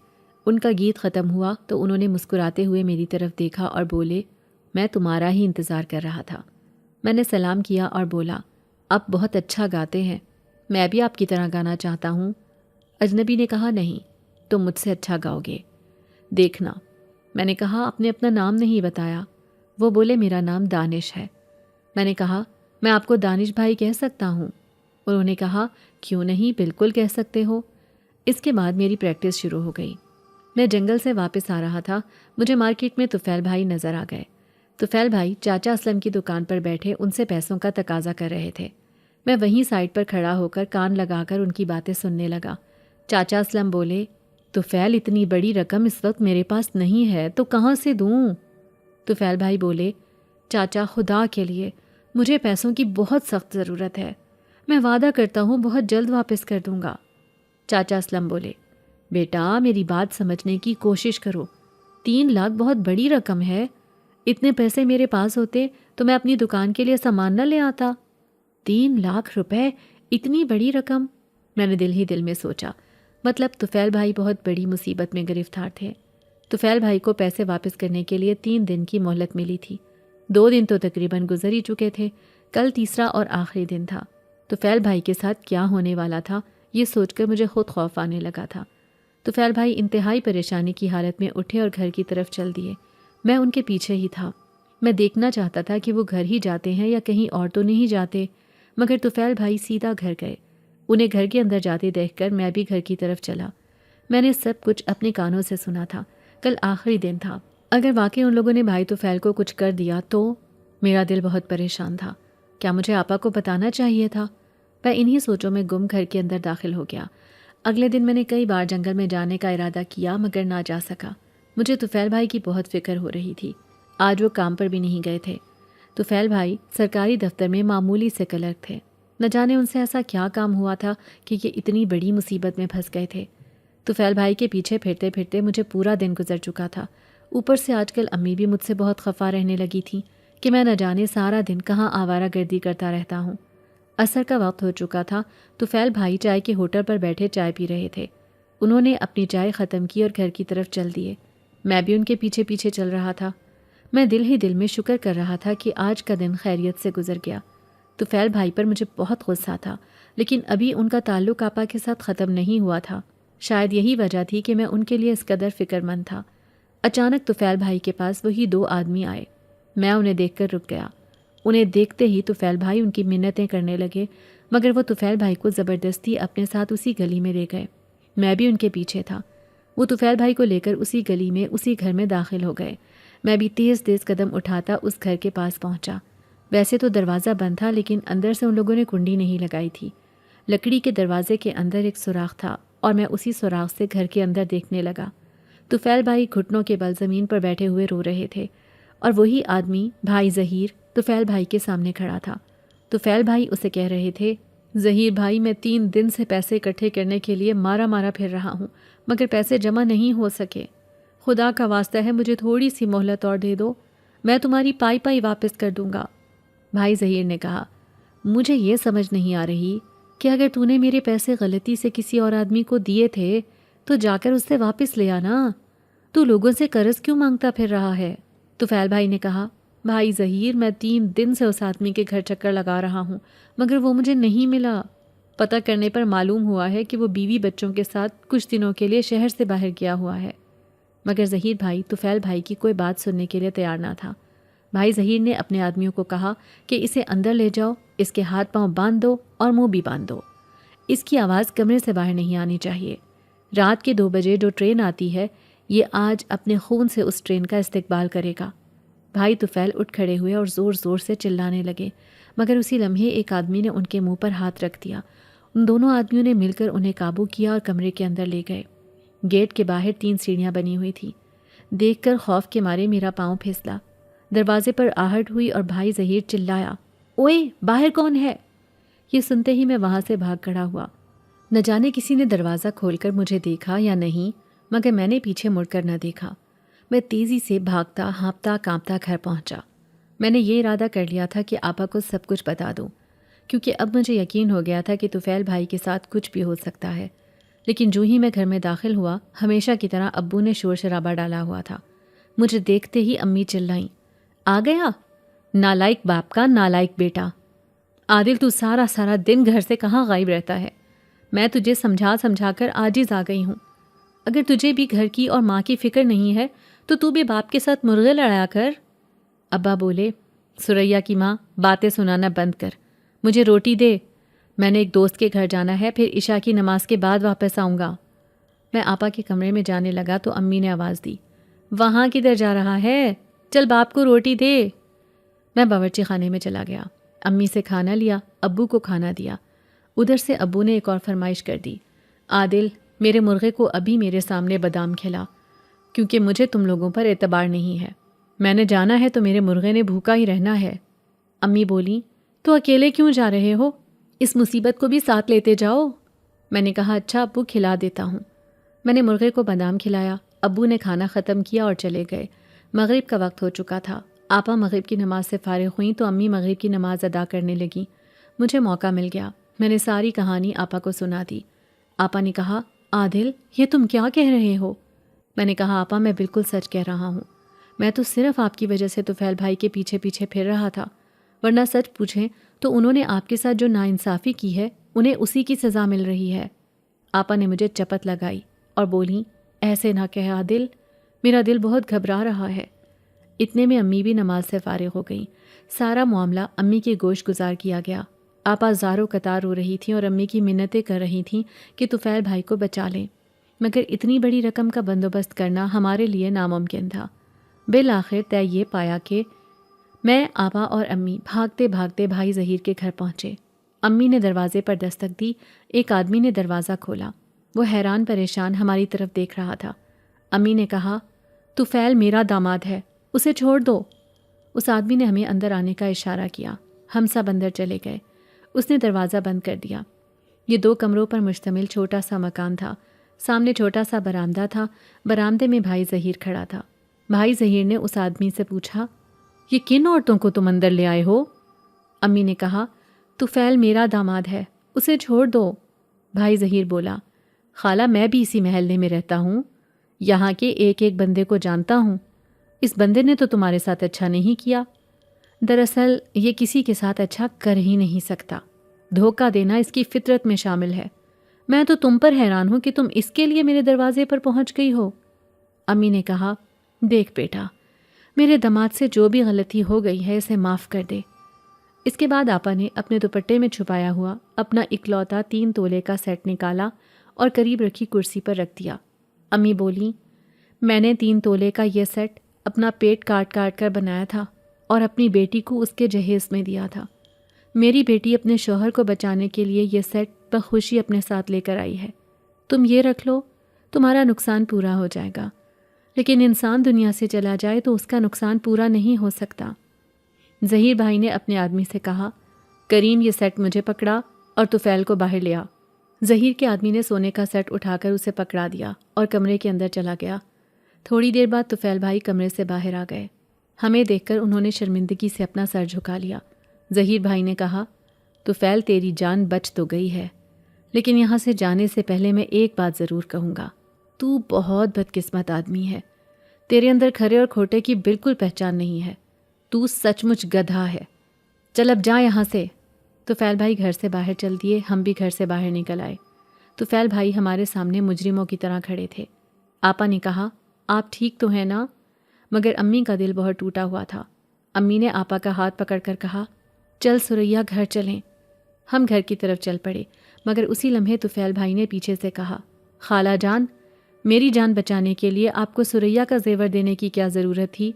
ان کا گیت ختم ہوا تو انہوں نے مسکراتے ہوئے میری طرف دیکھا اور بولے، میں تمہارا ہی انتظار کر رہا تھا۔ میں نے سلام کیا اور بولا، آپ بہت اچھا گاتے ہیں، میں بھی آپ کی طرح گانا چاہتا ہوں۔ اجنبی نے کہا، نہیں، تم مجھ سے اچھا گاؤ گے، دیکھنا۔ میں نے کہا، آپ نے اپنا نام نہیں بتایا۔ وہ بولے، میرا نام دانش ہے۔ میں نے کہا، میں آپ کو دانش بھائی کہہ سکتا ہوں؟ انہوں نے کہا، کیوں نہیں، بالکل کہہ سکتے ہو۔ اس کے بعد میری پریکٹس شروع ہو گئی۔ میں جنگل سے واپس آ رہا تھا، مجھے مارکیٹ میں طفیل بھائی نظر آ گئے۔ طفیل بھائی چاچا اسلم کی دکان پر بیٹھے ان سے پیسوں کا تقاضا کر رہے تھے۔ میں وہیں سائڈ پر کھڑا ہو کر کان لگا کر ان کی باتیں سننے لگا۔ چاچا اسلم بولے، طفیل، اتنی بڑی رقم اس وقت میرے پاس نہیں ہے تو کہاں سے دوں؟ طفیل بھائی بولے، چاچا، خدا کے لیے مجھے پیسوں کی بہت سخت ضرورت ہے، میں وعدہ کرتا ہوں بہت جلد واپس کر دوں گا۔ چاچا اسلم بولے، بیٹا، میری بات سمجھنے کی کوشش کرو، 3 لاکھ بہت بڑی رقم ہے۔ اتنے پیسے میرے پاس ہوتے تو میں اپنی دکان کے لیے سامان نہ لے آتا۔ 3 لاکھ روپے، اتنی بڑی رقم؟ میں نے دل ہی دل میں سوچا، مطلب طفیل بھائی بہت بڑی مصیبت میں گرفتار تھے۔ طفیل بھائی کو پیسے واپس کرنے کے لیے 3 دن کی مہلت ملی تھی۔ 2 دن تو تقریباً گزر ہی چکے تھے، کل تیسرا اور آخری دن تھا۔ طفیل بھائی کے ساتھ کیا ہونے والا تھا یہ سوچ کر مجھے خود خوف آنے لگا تھا۔ طفیل بھائی انتہائی پریشانی کی حالت میں اٹھے اور گھر کی طرف چل دیے۔ میں ان کے پیچھے ہی تھا۔ میں دیکھنا چاہتا تھا کہ وہ گھر ہی جاتے ہیں یا کہیں اور تو نہیں جاتے، مگر طفیل بھائی سیدھا گھر گئے۔ انہیں گھر کے اندر جاتے دیکھ کر میں بھی گھر کی طرف چلا۔ میں نے سب کچھ اپنے کانوں سے سنا تھا۔ کل آخری دن تھا۔ اگر واقعی ان لوگوں نے بھائی طفیل کو کچھ کر دیا تو میرا دل بہت پریشان تھا۔ کیا مجھے آپا کو بتانا چاہیے تھا؟ میں انہی سوچوں میں گم گھر کے اندر داخل ہو گیا۔ اگلے دن میں نے کئی بار جنگل میں جانے کا ارادہ کیا مگر نہ جا سکا۔ مجھے طفیل بھائی کی بہت فکر ہو رہی تھی۔ آج وہ کام پر بھی نہیں گئے تھے۔ طفیل بھائی سرکاری دفتر میں معمولی سے کلرک تھے۔ نہ جانے ان سے ایسا کیا کام ہوا تھا کہ یہ اتنی بڑی مصیبت میں پھنس گئے تھے۔ طفیل بھائی کے پیچھے پھرتے پھرتے مجھے پورا دن گزر چکا تھا۔ اوپر سے آج کل امی بھی مجھ سے بہت خفا رہنے لگی تھیں کہ میں نہ جانے سارا دن کہاں آوارہ گردی کرتا رہتا ہوں۔ عصر کا وقت ہو چکا تھا۔ طفیل بھائی چائے کے ہوٹل پر بیٹھے چائے پی رہے تھے۔ انہوں نے اپنی چائے ختم کی اور گھر کی طرف چل دیے۔ میں بھی ان کے پیچھے پیچھے چل رہا تھا۔ میں دل ہی دل میں شکر کر رہا تھا کہ آج کا دن خیریت سے گزر گیا۔ طفیل بھائی پر مجھے بہت غصہ تھا، لیکن ابھی ان کا تعلق آپا کے ساتھ ختم نہیں ہوا تھا۔ شاید یہی وجہ تھی کہ میں ان کے لیے اس قدر فکر مند تھا۔ اچانک طفیل بھائی کے پاس وہی 2 آدمی آئے۔ میں انہیں دیکھ کر رک گیا۔ انہیں دیکھتے ہی طفیل بھائی ان کی منتیں کرنے لگے، مگر وہ طفیل بھائی کو زبردستی اپنے ساتھ اسی گلی میں لے گئے۔ میں بھی ان کے پیچھے تھا۔ وہ طفیل بھائی کو لے کر اسی گلی میں اسی گھر میں داخل ہو گئے۔ میں بھی تیز تیز قدم اٹھاتا اس گھر کے پاس پہنچا۔ ویسے تو دروازہ بند تھا لیکن اندر سے ان لوگوں نے کنڈی نہیں لگائی تھی۔ لکڑی کے دروازے کے اندر ایک سوراخ تھا اور میں اسی سوراخ سے گھر کے اندر دیکھنے لگا۔ طفیل بھائی گھٹنوں کے بل زمین پر بیٹھے ہوئے رو رہے تھے اور وہی آدمی بھائی ظہیر طفیل بھائی کے سامنے کھڑا تھا۔ طفیل بھائی اسے کہہ رہے تھے، ظہیر بھائی، میں 3 دن سے پیسے اکٹھے کرنے کے لیے مارا مارا پھر رہا ہوں مگر پیسے جمع نہیں ہو سکے۔ خدا کا واسطہ ہے مجھے تھوڑی سی مہلت اور دے دو، میں تمہاری پائی پائی واپس کر دوں گا۔ بھائی ظہیر نے کہا، مجھے یہ سمجھ نہیں آ رہی کہ اگر تو نے میرے پیسے غلطی سے کسی اور آدمی کو دیے تھے تو جا کر اس سے واپس لے آنا، تو لوگوں سے قرض کیوں مانگتا پھر رہا ہے؟ طفیل بھائی نے کہا، بھائی ظہیر، میں 3 دن سے اس آدمی کے گھر چکر لگا رہا ہوں مگر وہ مجھے نہیں ملا۔ پتہ کرنے پر معلوم ہوا ہے کہ وہ بیوی بچوں کے ساتھ کچھ دنوں کے لیے شہر سے باہر گیا ہوا ہے۔ مگر ظہیر بھائی طفیل بھائی کی کوئی بات سننے کے لیے تیار نہ تھا۔ بھائی ظہیر نے اپنے آدمیوں کو کہا کہ اسے اندر لے جاؤ، اس کے ہاتھ پاؤں باندھ دو اور منہ بھی باندھ دو۔ اس کی آواز کمرے سے باہر نہیں آنی چاہیے۔ رات کے 2 بجے جو ٹرین آتی ہے یہ آج اپنے خون سے اس ٹرین کا استقبال کرے گا۔ بھائی طفیل اٹھ کھڑے ہوئے اور زور زور سے چلانے لگے، مگر اسی لمحے ایک آدمی نے ان کے منہ پر ہاتھ رکھ دیا۔ ان دونوں آدمیوں نے مل کر انہیں قابو کیا اور کمرے کے اندر لے گئے۔ گیٹ کے باہر 3 سیڑھیاں بنی ہوئی تھیں۔ دیکھ کر خوف کے مارے میرا پاؤں پھسلا۔ دروازے پر آہٹ ہوئی اور بھائی ظہیر چلایا، اوئے باہر کون ہے؟ یہ سنتے ہی میں وہاں سے بھاگ کھڑا ہوا۔ نہ جانے کسی نے دروازہ کھول کر مجھے دیکھا یا نہیں، مگر میں نے پیچھے مڑ کر نہ دیکھا۔ میں تیزی سے بھاگتا ہانپتا کانپتا گھر پہنچا۔ میں نے یہ ارادہ کر لیا تھا کہ آپا کو سب کچھ بتا دوں، کیونکہ اب مجھے یقین ہو گیا تھا کہ طفیل بھائی کے ساتھ کچھ بھی ہو سکتا ہے۔ لیکن جو ہی میں گھر میں داخل ہوا، ہمیشہ کی طرح ابو نے شور شرابہ ڈالا ہوا تھا۔ مجھے دیکھتے ہی امی چلائیں، آ گیا نالائق باپ کا نالائق بیٹا! عادل تو سارا دن گھر سے کہاں غائب رہتا ہے؟ میں تجھے سمجھا کر عاجز آ گئی ہوں۔ اگر تجھے بھی گھر کی اور ماں کی فکر نہیں ہے تو تو بھی باپ کے ساتھ مرغے لڑایا کر۔ ابا بولے، سریا کی ماں باتیں سنانا بند کر، مجھے روٹی دے، میں نے ایک دوست کے گھر جانا ہے، پھر عشاء کی نماز کے بعد واپس آؤں گا۔ میں آپا کے کمرے میں جانے لگا تو امی نے آواز دی، وہاں کدھر جا رہا ہے؟ چل باپ کو روٹی دے۔ میں باورچی خانے میں چلا گیا، امی سے کھانا لیا، ابو کو کھانا دیا۔ ادھر سے ابو نے ایک اور فرمائش کر دی، عادل میرے مرغے کو ابھی میرے سامنے بادام کھلا، کیونکہ مجھے تم لوگوں پر اعتبار نہیں ہے۔ میں نے جانا ہے تو میرے مرغے نے بھوکا ہی رہنا ہے۔ امی بولی، تو اکیلے کیوں جا رہے ہو؟ اس مصیبت کو بھی ساتھ لیتے جاؤ۔ میں نے کہا اچھا ابو، کھلا دیتا ہوں۔ میں نے مرغے کو بادام کھلایا، ابو نے کھانا ختم کیا اور چلے گئے۔ مغرب کا وقت ہو چکا تھا۔ آپا مغرب کی نماز سے فارغ ہوئیں تو امی مغرب کی نماز ادا کرنے لگیں۔ مجھے موقع مل گیا، میں نے ساری کہانی آپا کو سنا دی۔ آپا نے کہا، عادل یہ تم کیا کہہ رہے ہو؟ میں نے کہا آپا میں بالکل سچ کہہ رہا ہوں، میں تو صرف آپ کی وجہ سے طفیل بھائی کے پیچھے پیچھے پھر رہا تھا، ورنہ سچ پوچھیں تو انہوں نے آپ کے ساتھ جو ناانصافی کی ہے انہیں اسی کی سزا مل رہی ہے۔ آپا نے مجھے چپت لگائی اور بولی، ایسے نہ کہہ عادل، میرا دل بہت گھبرا رہا ہے۔ اتنے میں امی بھی نماز سے فارغ ہو گئیں۔ سارا معاملہ امی کے گوش گزار کیا گیا۔ آپا زاروں قطار رو رہی تھیں اور امی کی منتیں کر رہی تھیں کہ طفیل بھائی کو بچا لیں، مگر اتنی بڑی رقم کا بندوبست کرنا ہمارے لیے ناممکن تھا۔ بالآخر طے یہ پایا کہ میں، آپا اور امی بھاگتے بھاگتے بھائی ظہیر کے گھر پہنچے۔ امی نے دروازے پر دستک دی، ایک آدمی نے دروازہ کھولا۔ وہ حیران پریشان ہماری طرف دیکھ رہا تھا۔ امی نے کہا، طفیل میرا داماد ہے، اسے چھوڑ دو۔ اس آدمی نے ہمیں اندر آنے کا اشارہ کیا۔ ہم سب اندر چلے گئے۔ اس نے دروازہ بند کر دیا۔ یہ 2 کمروں پر مشتمل چھوٹا سا مکان تھا۔ سامنے چھوٹا سا برآمدہ تھا۔ برآمدے میں بھائی ظہیر کھڑا تھا۔ بھائی ظہیر نے اس آدمی سے پوچھا، یہ کن عورتوں کو تم اندر لے آئے ہو؟ امی نے کہا، طفیل میرا داماد ہے، اسے چھوڑ دو۔ بھائی ظہیر بولا، خالہ میں بھی اسی محلے میں رہتا ہوں، یہاں کے ایک ایک بندے کو جانتا ہوں، اس بندے نے تو تمہارے ساتھ اچھا نہیں کیا۔ دراصل یہ کسی کے ساتھ اچھا کر ہی نہیں سکتا، دھوکہ دینا اس کی فطرت میں شامل ہے۔ میں تو تم پر حیران ہوں کہ تم اس کے لیے میرے دروازے پر پہنچ گئی ہو۔ امی نے کہا، دیکھ بیٹا، میرے داماد سے جو بھی غلطی ہو گئی ہے اسے معاف کر دے۔ اس کے بعد آپا نے اپنے دوپٹے میں چھپایا ہوا اپنا اکلوتا 3 تولے کا سیٹ نکالا اور قریب رکھی کرسی پر رکھ دیا۔ امی بولی، میں نے 3 تولے کا یہ سیٹ اپنا پیٹ کاٹ کاٹ کر بنایا تھا اور اپنی بیٹی کو اس کے جہیز میں دیا تھا۔ میری بیٹی اپنے شوہر کو بچانے کے لیے یہ سیٹ بخوشی اپنے ساتھ لے کر آئی ہے۔ تم یہ رکھ لو، تمہارا نقصان پورا ہو جائے گا، لیکن انسان دنیا سے چلا جائے تو اس کا نقصان پورا نہیں ہو سکتا۔ ظہیر بھائی نے اپنے آدمی سے کہا، کریم یہ سیٹ مجھے پکڑا اور طفیل کو باہر لیا۔ ظہیر کے آدمی نے سونے کا سیٹ اٹھا کر اسے پکڑا دیا اور کمرے کے اندر چلا گیا۔ تھوڑی دیر بعد طفیل بھائی کمرے سے باہر آ گئے۔ ہمیں دیکھ کر انہوں نے شرمندگی سے اپنا سر جھکا لیا۔ ظہیر بھائی نے کہا، طفیل تیری جان بچ تو گئی ہے، لیکن یہاں سے جانے سے پہلے میں ایک بات ضرور کہوں گا، تو بہت بدقسمت آدمی ہے، تیرے اندر کھرے اور کھوٹے کی بالکل پہچان نہیں ہے، تو سچ مچ گدھا ہے، چل اب جا یہاں سے۔ طفیل بھائی گھر سے باہر چل دیے، ہم بھی گھر سے باہر نکل آئے۔ طفیل بھائی ہمارے سامنے مجرموں کی طرح کھڑے تھے۔ آپا نے کہا، آپ ٹھیک تو ہیں نا؟ مگر امی کا دل بہت ٹوٹا ہوا تھا۔ امی نے آپا کا ہاتھ پکڑ کر کہا، چل سریا گھر چلیں۔ ہم گھر کی طرف چل پڑے، مگر اسی لمحے طفیل بھائی نے پیچھے سے کہا، خالہ جان، میری جان بچانے کے لیے آپ کو سریا کا زیور دینے کی کیا ضرورت تھی؟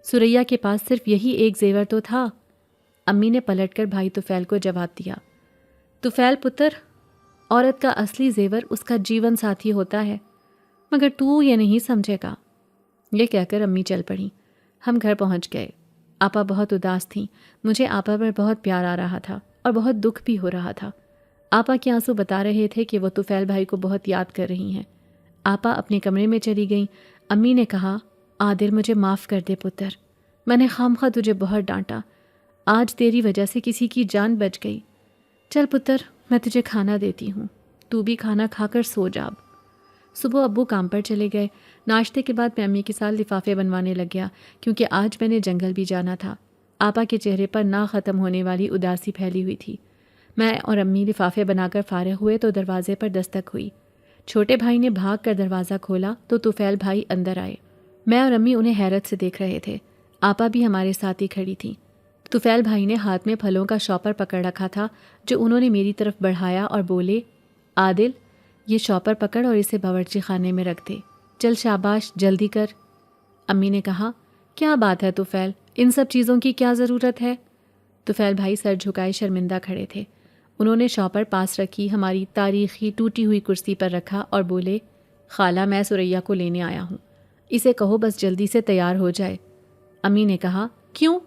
سریا کے پاس صرف یہی ایک زیور تو تھا۔ امی نے پلٹ کر بھائی طفیل کو جواب دیا، طفیل پتر، عورت کا اصلی زیور اس کا جیون ساتھی ہوتا ہے، مگر تو یہ نہیں سمجھے گا۔ یہ کہہ کر امی چل پڑیں۔ ہم گھر پہنچ گئے۔ آپا بہت اداس تھیں، مجھے آپا پر بہت پیار آ رہا تھا اور بہت دکھ بھی ہو رہا تھا۔ آپا کے آنسو بتا رہے تھے کہ وہ طفیل بھائی کو بہت یاد کر رہی ہیں۔ آپا اپنے کمرے میں چلی گئیں۔ امی نے کہا، عادل مجھے معاف کر دے پتر، میں نے خامخواہ تجھے بہت ڈانٹا، آج تیری وجہ سے کسی کی جان بچ گئی۔ چل پتر، میں تجھے کھانا دیتی ہوں، تو بھی کھانا کھا کر سو جا۔ صبح ابو کام پر چلے گئے۔ ناشتے کے بعد میں امی کے ساتھ لفافے بنوانے لگ گیا کیونکہ آج میں نے جنگل بھی جانا تھا۔ آپا کے چہرے پر نہ ختم ہونے والی اداسی پھیلی ہوئی تھی۔ میں اور امی لفافے بنا کر فارغ ہوئے تو دروازے پر دستک ہوئی۔ چھوٹے بھائی نے بھاگ کر دروازہ کھولا تو طفیل بھائی اندر آئے۔ میں اور امی انہیں حیرت سے دیکھ رہے تھے۔ آپا بھی ہمارے ساتھ ہی کھڑی تھیں۔ طفیل بھائی نے ہاتھ میں پھلوں کا شاپر پکڑ رکھا تھا جو انہوں نے میری طرف بڑھایا اور بولے، عادل یہ شاپر پکڑ اور اسے باورچی خانے میں رکھ دے، چل شاباش جلدی کر۔ امی نے کہا، کیا بات ہے طفیل، ان سب چیزوں کی کیا ضرورت ہے؟ طفیل بھائی سر جھکائے شرمندہ کھڑے تھے۔ انہوں نے شاپر پاس رکھی ہماری تاریخی ٹوٹی ہوئی کرسی پر رکھا اور بولے، خالہ میں سریا کو لینے آیا ہوں، اسے کہو بس جلدی سے تیار ہو جائے۔ امی نے کہا، کیوں؟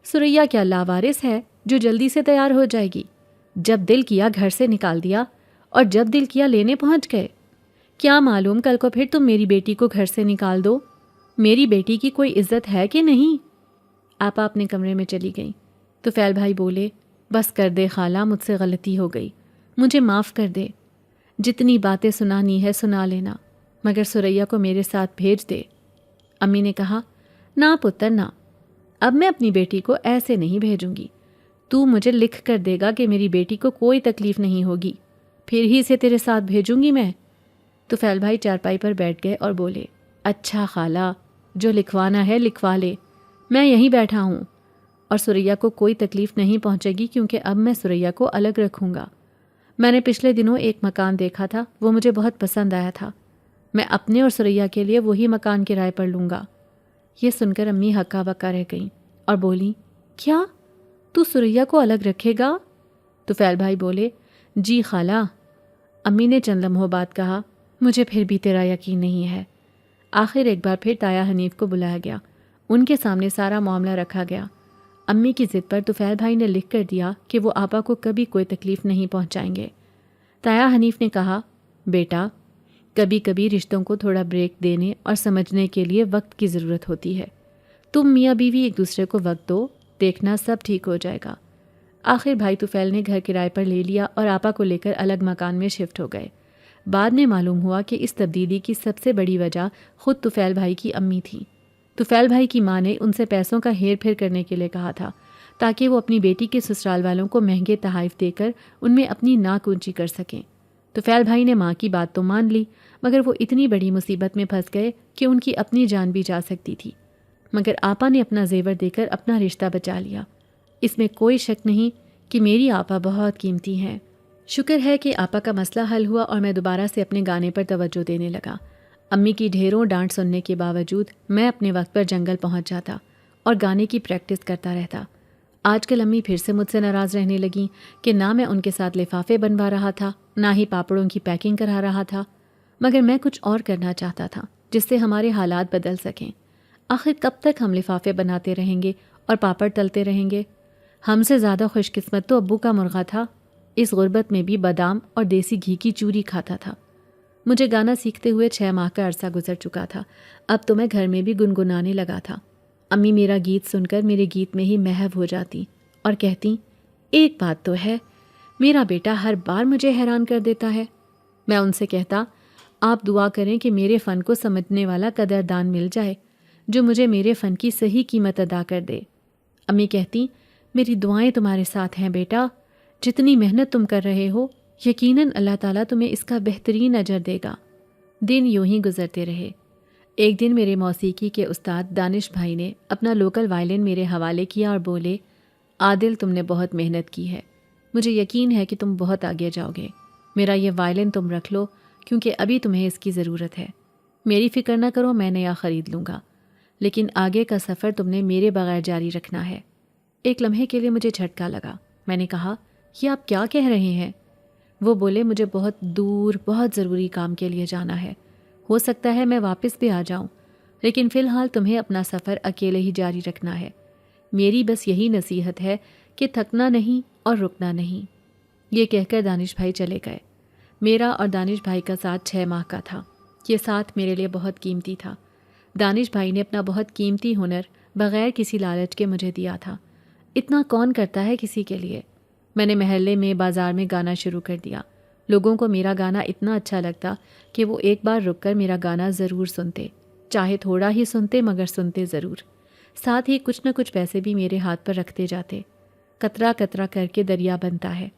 سریا کیا لاوارث ہے جو جلدی سے تیار ہو جائے گی؟ جب دل کیا گھر سے نکال دیا اور جب دل کیا لینے پہنچ گئے۔ کیا معلوم کل کو پھر تم میری بیٹی کو گھر سے نکال دو۔ میری بیٹی کی کوئی عزت ہے کہ نہیں؟ آپا اپنے کمرے میں چلی گئیں۔ طفیل بھائی بولے، بس کر دے خالہ، مجھ سے غلطی ہو گئی، مجھے معاف کر دے، جتنی باتیں سنانی ہے سنا لینا، مگر سریا کو میرے ساتھ بھیج دے۔ امی نے کہا، نہ پتر نہ، اب میں اپنی بیٹی کو ایسے نہیں بھیجوں گی، تو مجھے لکھ کر دے گا کہ میری بیٹی کو کوئی تکلیف نہیں ہوگی، پھر ہی اسے تیرے ساتھ بھیجوں گی میں۔ طفیل بھائی چارپائی پر بیٹھ گئے اور بولے، اچھا خالہ، جو لکھوانا ہے لکھوا لے، میں یہیں بیٹھا ہوں، اور سریا کو کوئی تکلیف نہیں پہنچے گی کیونکہ اب میں سریا کو الگ رکھوں گا۔ میں نے پچھلے دنوں ایک مکان دیکھا تھا، وہ مجھے بہت پسند آیا تھا، میں اپنے اور سریا کے لیے وہی مکان کرائے پر لوں گا۔ یہ سن کر امی ہکا بکا رہ گئیں اور بولیں، کیا تو سریا کو الگ رکھے گا؟ طفیل بھائی بولے، جی خالہ۔ امی نے چند لمحوں بعد کہا، مجھے پھر بھی تیرا یقین نہیں ہے۔ آخر ایک بار پھر تایا حنیف کو بلایا گیا، ان کے سامنے سارا معاملہ رکھا گیا۔ امی کی ضد پر طفیل بھائی نے لکھ کر دیا کہ وہ آپا کو کبھی کوئی تکلیف نہیں پہنچائیں گے۔ تایا حنیف نے کہا، بیٹا کبھی کبھی رشتوں کو تھوڑا بریک دینے اور سمجھنے کے لیے وقت کی ضرورت ہوتی ہے، تم میاں بیوی ایک دوسرے کو وقت دو، دیکھنا سب ٹھیک ہو جائے گا۔ آخر بھائی طفیل نے گھر کرائے پر لے لیا اور آپا کو لے کر الگ مکان میں شفٹ ہو گئے۔ بعد میں معلوم ہوا کہ اس تبدیلی کی سب سے بڑی وجہ خود طفیل بھائی کی امی تھیں۔ طفیل بھائی کی ماں نے ان سے پیسوں کا ہیر پھیر کرنے کے لیے کہا تھا تاکہ وہ اپنی بیٹی کے سسرال والوں کو مہنگے تحائف دے کر ان میں اپنی ناک اونچی کر سکیں۔ طفیل بھائی نے ماں کی بات تو مان لی، مگر وہ اتنی بڑی مصیبت میں پھنس گئے کہ ان کی اپنی جان بھی جا سکتی تھی، مگر آپا نے اپنا زیور دے کر اپنا رشتہ بچا لیا۔ اس میں کوئی شک نہیں کہ میری آپا بہت قیمتی ہیں۔ شکر ہے کہ آپا کا مسئلہ حل ہوا اور میں دوبارہ سے اپنے گانے پر توجہ دینے لگا۔ امی کی ڈھیروں ڈانٹ سننے کے باوجود میں اپنے وقت پر جنگل پہنچ جاتا اور گانے کی پریکٹس کرتا رہتا۔ آج کل امی پھر سے مجھ سے ناراض رہنے لگیں کہ نہ میں ان کے ساتھ لفافے بنوا رہا تھا، نہ ہی پاپڑوں کی پیکنگ کرا رہا تھا، مگر میں کچھ اور کرنا چاہتا تھا جس سے ہمارے حالات بدل سکیں۔ آخر کب تک ہم لفافے بناتے رہیں گے اور پاپڑ تلتے رہیں گے؟ ہم سے زیادہ خوش قسمت تو ابو کا مرغا تھا، اس غربت میں بھی بادام اور دیسی گھی کی چوری کھاتا تھا۔ مجھے گانا سیکھتے ہوئے 6 ماہ کا عرصہ گزر چکا تھا، اب تو میں گھر میں بھی گنگنانے لگا تھا۔ امی میرا گیت سن کر میرے گیت میں ہی محو ہو جاتی اور کہتی، ایک بات تو ہے، میرا بیٹا ہر بار مجھے حیران کر دیتا ہے۔ میں ان سے کہتا، آپ دعا کریں کہ میرے فن کو سمجھنے والا قدردان مل جائے جو مجھے میرے فن کی صحیح قیمت ادا کر دے۔ امی کہتی، میری دعائیں تمہارے ساتھ ہیں بیٹا، جتنی محنت تم کر رہے ہو یقیناً اللہ تعالیٰ تمہیں اس کا بہترین اجر دے گا۔ دن یوں ہی گزرتے رہے۔ ایک دن میرے موسیقی کے استاد دانش بھائی نے اپنا لوکل وائلن میرے حوالے کیا اور بولے، عادل تم نے بہت محنت کی ہے، مجھے یقین ہے کہ تم بہت آگے جاؤ گے، میرا یہ وائلن تم رکھ لو کیونکہ ابھی تمہیں اس کی ضرورت ہے، میری فکر نہ کرو، میں نیا خرید لوں گا، لیکن آگے کا سفر تم نے میرے بغیر جاری رکھنا ہے۔ ایک لمحے کے لیے مجھے جھٹکا لگا، میں نے کہا، یہ آپ کیا کہہ رہے ہیں؟ وہ بولے، مجھے بہت دور بہت ضروری کام کے لیے جانا ہے، ہو سکتا ہے میں واپس بھی آ جاؤں، لیکن فی الحال تمہیں اپنا سفر اکیلے ہی جاری رکھنا ہے۔ میری بس یہی نصیحت ہے کہ تھکنا نہیں اور رکنا نہیں۔ یہ کہہ کر دانش بھائی چلے گئے۔ میرا اور دانش بھائی کا ساتھ 6 ماہ کا تھا۔ یہ ساتھ میرے لیے بہت قیمتی تھا۔ دانش بھائی نے اپنا بہت قیمتی ہنر بغیر کسی لالچ کے مجھے دیا تھا۔ اتنا کون کرتا ہے کسی کے لیے؟ میں نے محلے میں، بازار میں گانا شروع کر دیا۔ لوگوں کو میرا گانا اتنا اچھا لگتا کہ وہ ایک بار رک کر میرا گانا ضرور سنتے، چاہے تھوڑا ہی سنتے مگر سنتے ضرور۔ ساتھ ہی کچھ نہ کچھ پیسے بھی میرے ہاتھ پر رکھتے جاتے۔ قطرہ قطرہ کر کے دریا بنتا ہے۔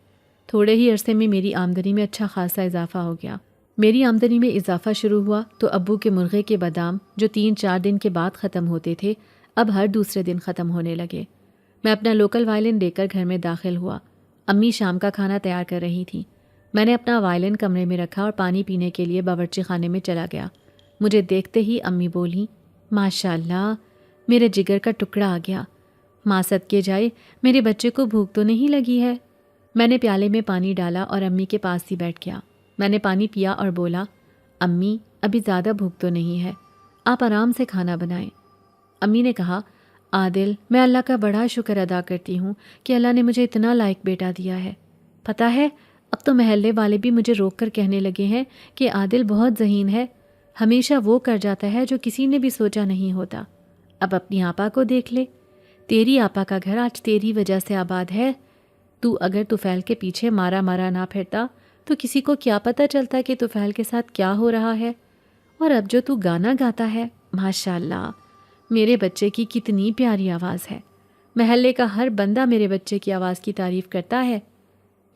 تھوڑے ہی عرصے میں میری آمدنی میں اچھا خاصا اضافہ ہو گیا۔ میری آمدنی میں اضافہ شروع ہوا تو ابو کے مرغے کے بادام جو 3-4 دن کے بعد ختم ہوتے تھے اب ہر دوسرے دن ختم ہونے لگے۔ میں اپنا لوکل وائلن لے کر گھر میں داخل ہوا۔ امی شام کا کھانا تیار کر رہی تھیں۔ میں نے اپنا وائلن کمرے میں رکھا اور پانی پینے کے لیے باورچی خانے میں چلا گیا۔ مجھے دیکھتے ہی امی بولیں، ماشاء اللہ، میرے جگر کا ٹکڑا آ گیا۔ ماں صدقے جائے، میرے بچے کو بھوک تو نہیں لگی ہے؟ میں نے پیالے میں پانی ڈالا اور امی کے پاس ہی بیٹھ گیا۔ میں نے پانی پیا اور بولا، امی ابھی زیادہ بھوک تو نہیں ہے، آپ آرام سے کھانا بنائیں۔ امی نے کہا، عادل، میں اللہ کا بڑا شکر ادا کرتی ہوں کہ اللہ نے مجھے اتنا لائق بیٹا دیا ہے۔ پتہ ہے، اب تو محلے والے بھی مجھے روک کر کہنے لگے ہیں کہ عادل بہت ذہین ہے، ہمیشہ وہ کر جاتا ہے جو کسی نے بھی سوچا نہیں ہوتا۔ اب اپنی آپا کو دیکھ لے، تیری آپا کا گھر آج تیری وجہ سے آباد ہے۔ تو اگر طفیل کے پیچھے مارا نہ پھرتا تو کسی کو کیا پتہ چلتا کہ طفیل کے ساتھ کیا ہو رہا ہے۔ اور اب جو تو گانا گاتا ہے، ماشاءاللہ، میرے بچے کی کتنی پیاری آواز ہے۔ محلے کا ہر بندہ میرے بچے کی آواز کی تعریف کرتا ہے۔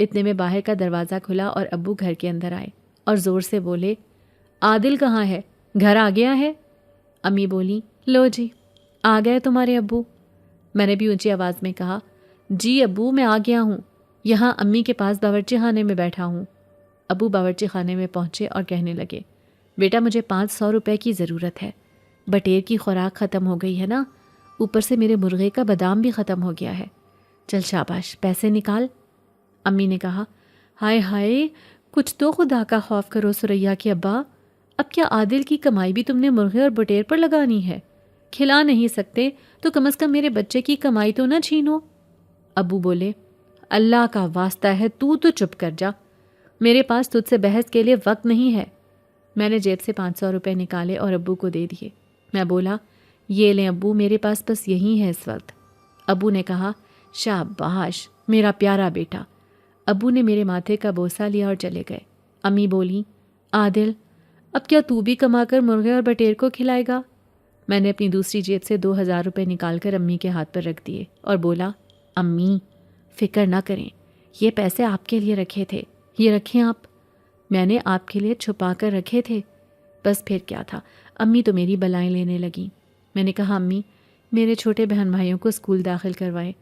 اتنے میں باہر کا دروازہ کھلا اور ابو گھر کے اندر آئے اور زور سے بولے، عادل کہاں ہے؟ گھر آ گیا ہے؟ امی بولی، لو جی، آ گئے تمہارے ابو۔ میں نے بھی اونچی آواز میں کہا، جی ابو، میں آ گیا ہوں، یہاں امی کے پاس باورچی خانے میں بیٹھا ہوں۔ ابو باورچی خانے میں پہنچے اور کہنے لگے، بیٹا مجھے 500 روپے کی ضرورت ہے۔ بٹیر کی خوراک ختم ہو گئی ہے نا، اوپر سے میرے مرغے کا بادام بھی ختم ہو گیا ہے۔ چل شاباش، پیسے نکال۔ امی نے کہا، ہائے ہائے، کچھ تو خدا کا خوف کرو سریا کے ابا، اب کیا عادل کی کمائی بھی تم نے مرغے اور بٹیر پر لگانی ہے؟ کھلا نہیں سکتے تو کم از کم میرے بچے کی کمائی تو نہ چھینو۔ ابو بولے، اللہ کا واسطہ ہے تو چپ کر جا، میرے پاس تجھ سے بحث کے لیے وقت نہیں ہے۔ میں نے جیب سے 500 روپے نکالے اور ابو کو دے دیے۔ میں بولا، یہ لیں ابو، میرے پاس بس یہی ہے اس وقت۔ ابو نے کہا، شاباش میرا پیارا بیٹا۔ ابو نے میرے ماتھے کا بوسہ لیا اور چلے گئے۔ امی بولی، عادل، اب کیا تو بھی کما کر مرغے اور بٹیر کو کھلائے گا؟ میں نے اپنی دوسری جیب سے 2000 روپے نکال کر امی کے ہاتھ پر رکھ دیے اور بولا، امی فکر نہ کریں، یہ پیسے آپ کے لیے رکھے تھے، یہ رکھیں آپ، میں نے آپ کے لیے چھپا کر رکھے تھے۔ بس پھر کیا تھا، امی تو میری بلائیں لینے لگیں۔ میں نے کہا، امی میرے چھوٹے بہن بھائیوں کو اسکول داخل کروائیں،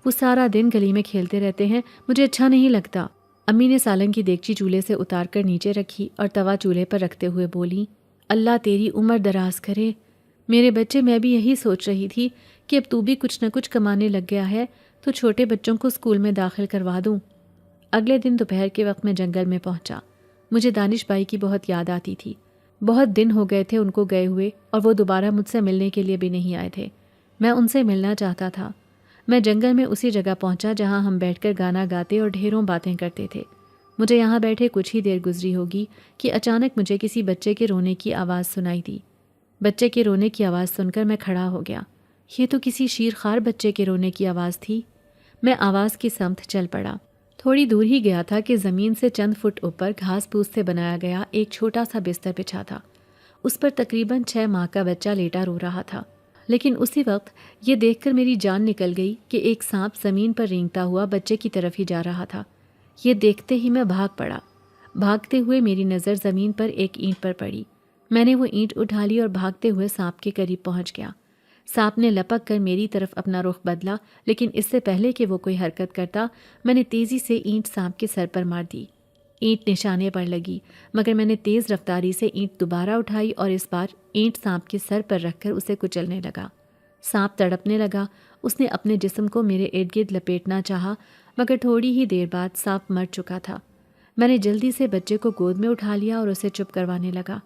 وہ سارا دن گلی میں کھیلتے رہتے ہیں، مجھے اچھا نہیں لگتا۔ امی نے سالن کی دیگچی چولہے سے اتار کر نیچے رکھی اور توا چولہے پر رکھتے ہوئے بولی، اللہ تیری عمر دراز کرے میرے بچے، میں بھی یہی سوچ رہی تھی کہ اب تو بھی کچھ نہ کچھ کمانے لگ گیا ہے تو چھوٹے بچوں کو اسکول میں داخل کروا دوں۔ اگلے دن دوپہر کے وقت میں جنگل میں پہنچا۔ مجھے دانش بھائی کی بہت یاد آتی تھی۔ بہت دن ہو گئے تھے ان کو گئے ہوئے اور وہ دوبارہ مجھ سے ملنے کے لیے بھی نہیں آئے تھے۔ میں ان سے ملنا چاہتا تھا۔ میں جنگل میں اسی جگہ پہنچا جہاں ہم بیٹھ کر گانا گاتے اور ڈھیروں باتیں کرتے تھے۔ مجھے یہاں بیٹھے کچھ ہی دیر گزری ہوگی کہ اچانک مجھے کسی بچے کے رونے کی آواز سنائی دی۔ بچے کے رونے کی آواز سن کر میں کھڑا ہو گیا۔ یہ تو کسی شیرخوار بچے کے رونے کی آواز تھی۔ میں آواز کی سمت چل پڑا۔ تھوڑی دور ہی گیا تھا کہ زمین سے چند فٹ اوپر گھاس پھوس سے بنایا گیا ایک چھوٹا سا بستر بچھا تھا۔ اس پر تقریباً 6 ماہ کا بچہ لیٹا رو رہا تھا۔ لیکن اسی وقت یہ دیکھ کر میری جان نکل گئی کہ ایک سانپ زمین پر رینگتا ہوا بچے کی طرف ہی جا رہا تھا۔ یہ دیکھتے ہی میں بھاگ پڑا۔ بھاگتے ہوئے میری نظر زمین پر ایک اینٹ پر پڑی۔ میں نے وہ اینٹ اٹھا لی اور بھاگتے ہوئے سانپ کے قریب پہنچ گیا۔ سانپ نے لپک کر میری طرف اپنا رخ بدلا، لیکن اس سے پہلے کہ وہ کوئی حرکت کرتا، میں نے تیزی سے اینٹ سانپ کے سر پر مار دی۔ اینٹ نشانے پر لگی، مگر میں نے تیز رفتاری سے اینٹ دوبارہ اٹھائی اور اس بار اینٹ سانپ کے سر پر رکھ کر اسے کچلنے لگا۔ سانپ تڑپنے لگا۔ اس نے اپنے جسم کو میرے ارد گرد لپیٹنا چاہا، مگر تھوڑی ہی دیر بعد سانپ مر چکا تھا۔ میں نے جلدی سے بچے کو گود میں اٹھا لیا اور اسے چپ کروانے لگا۔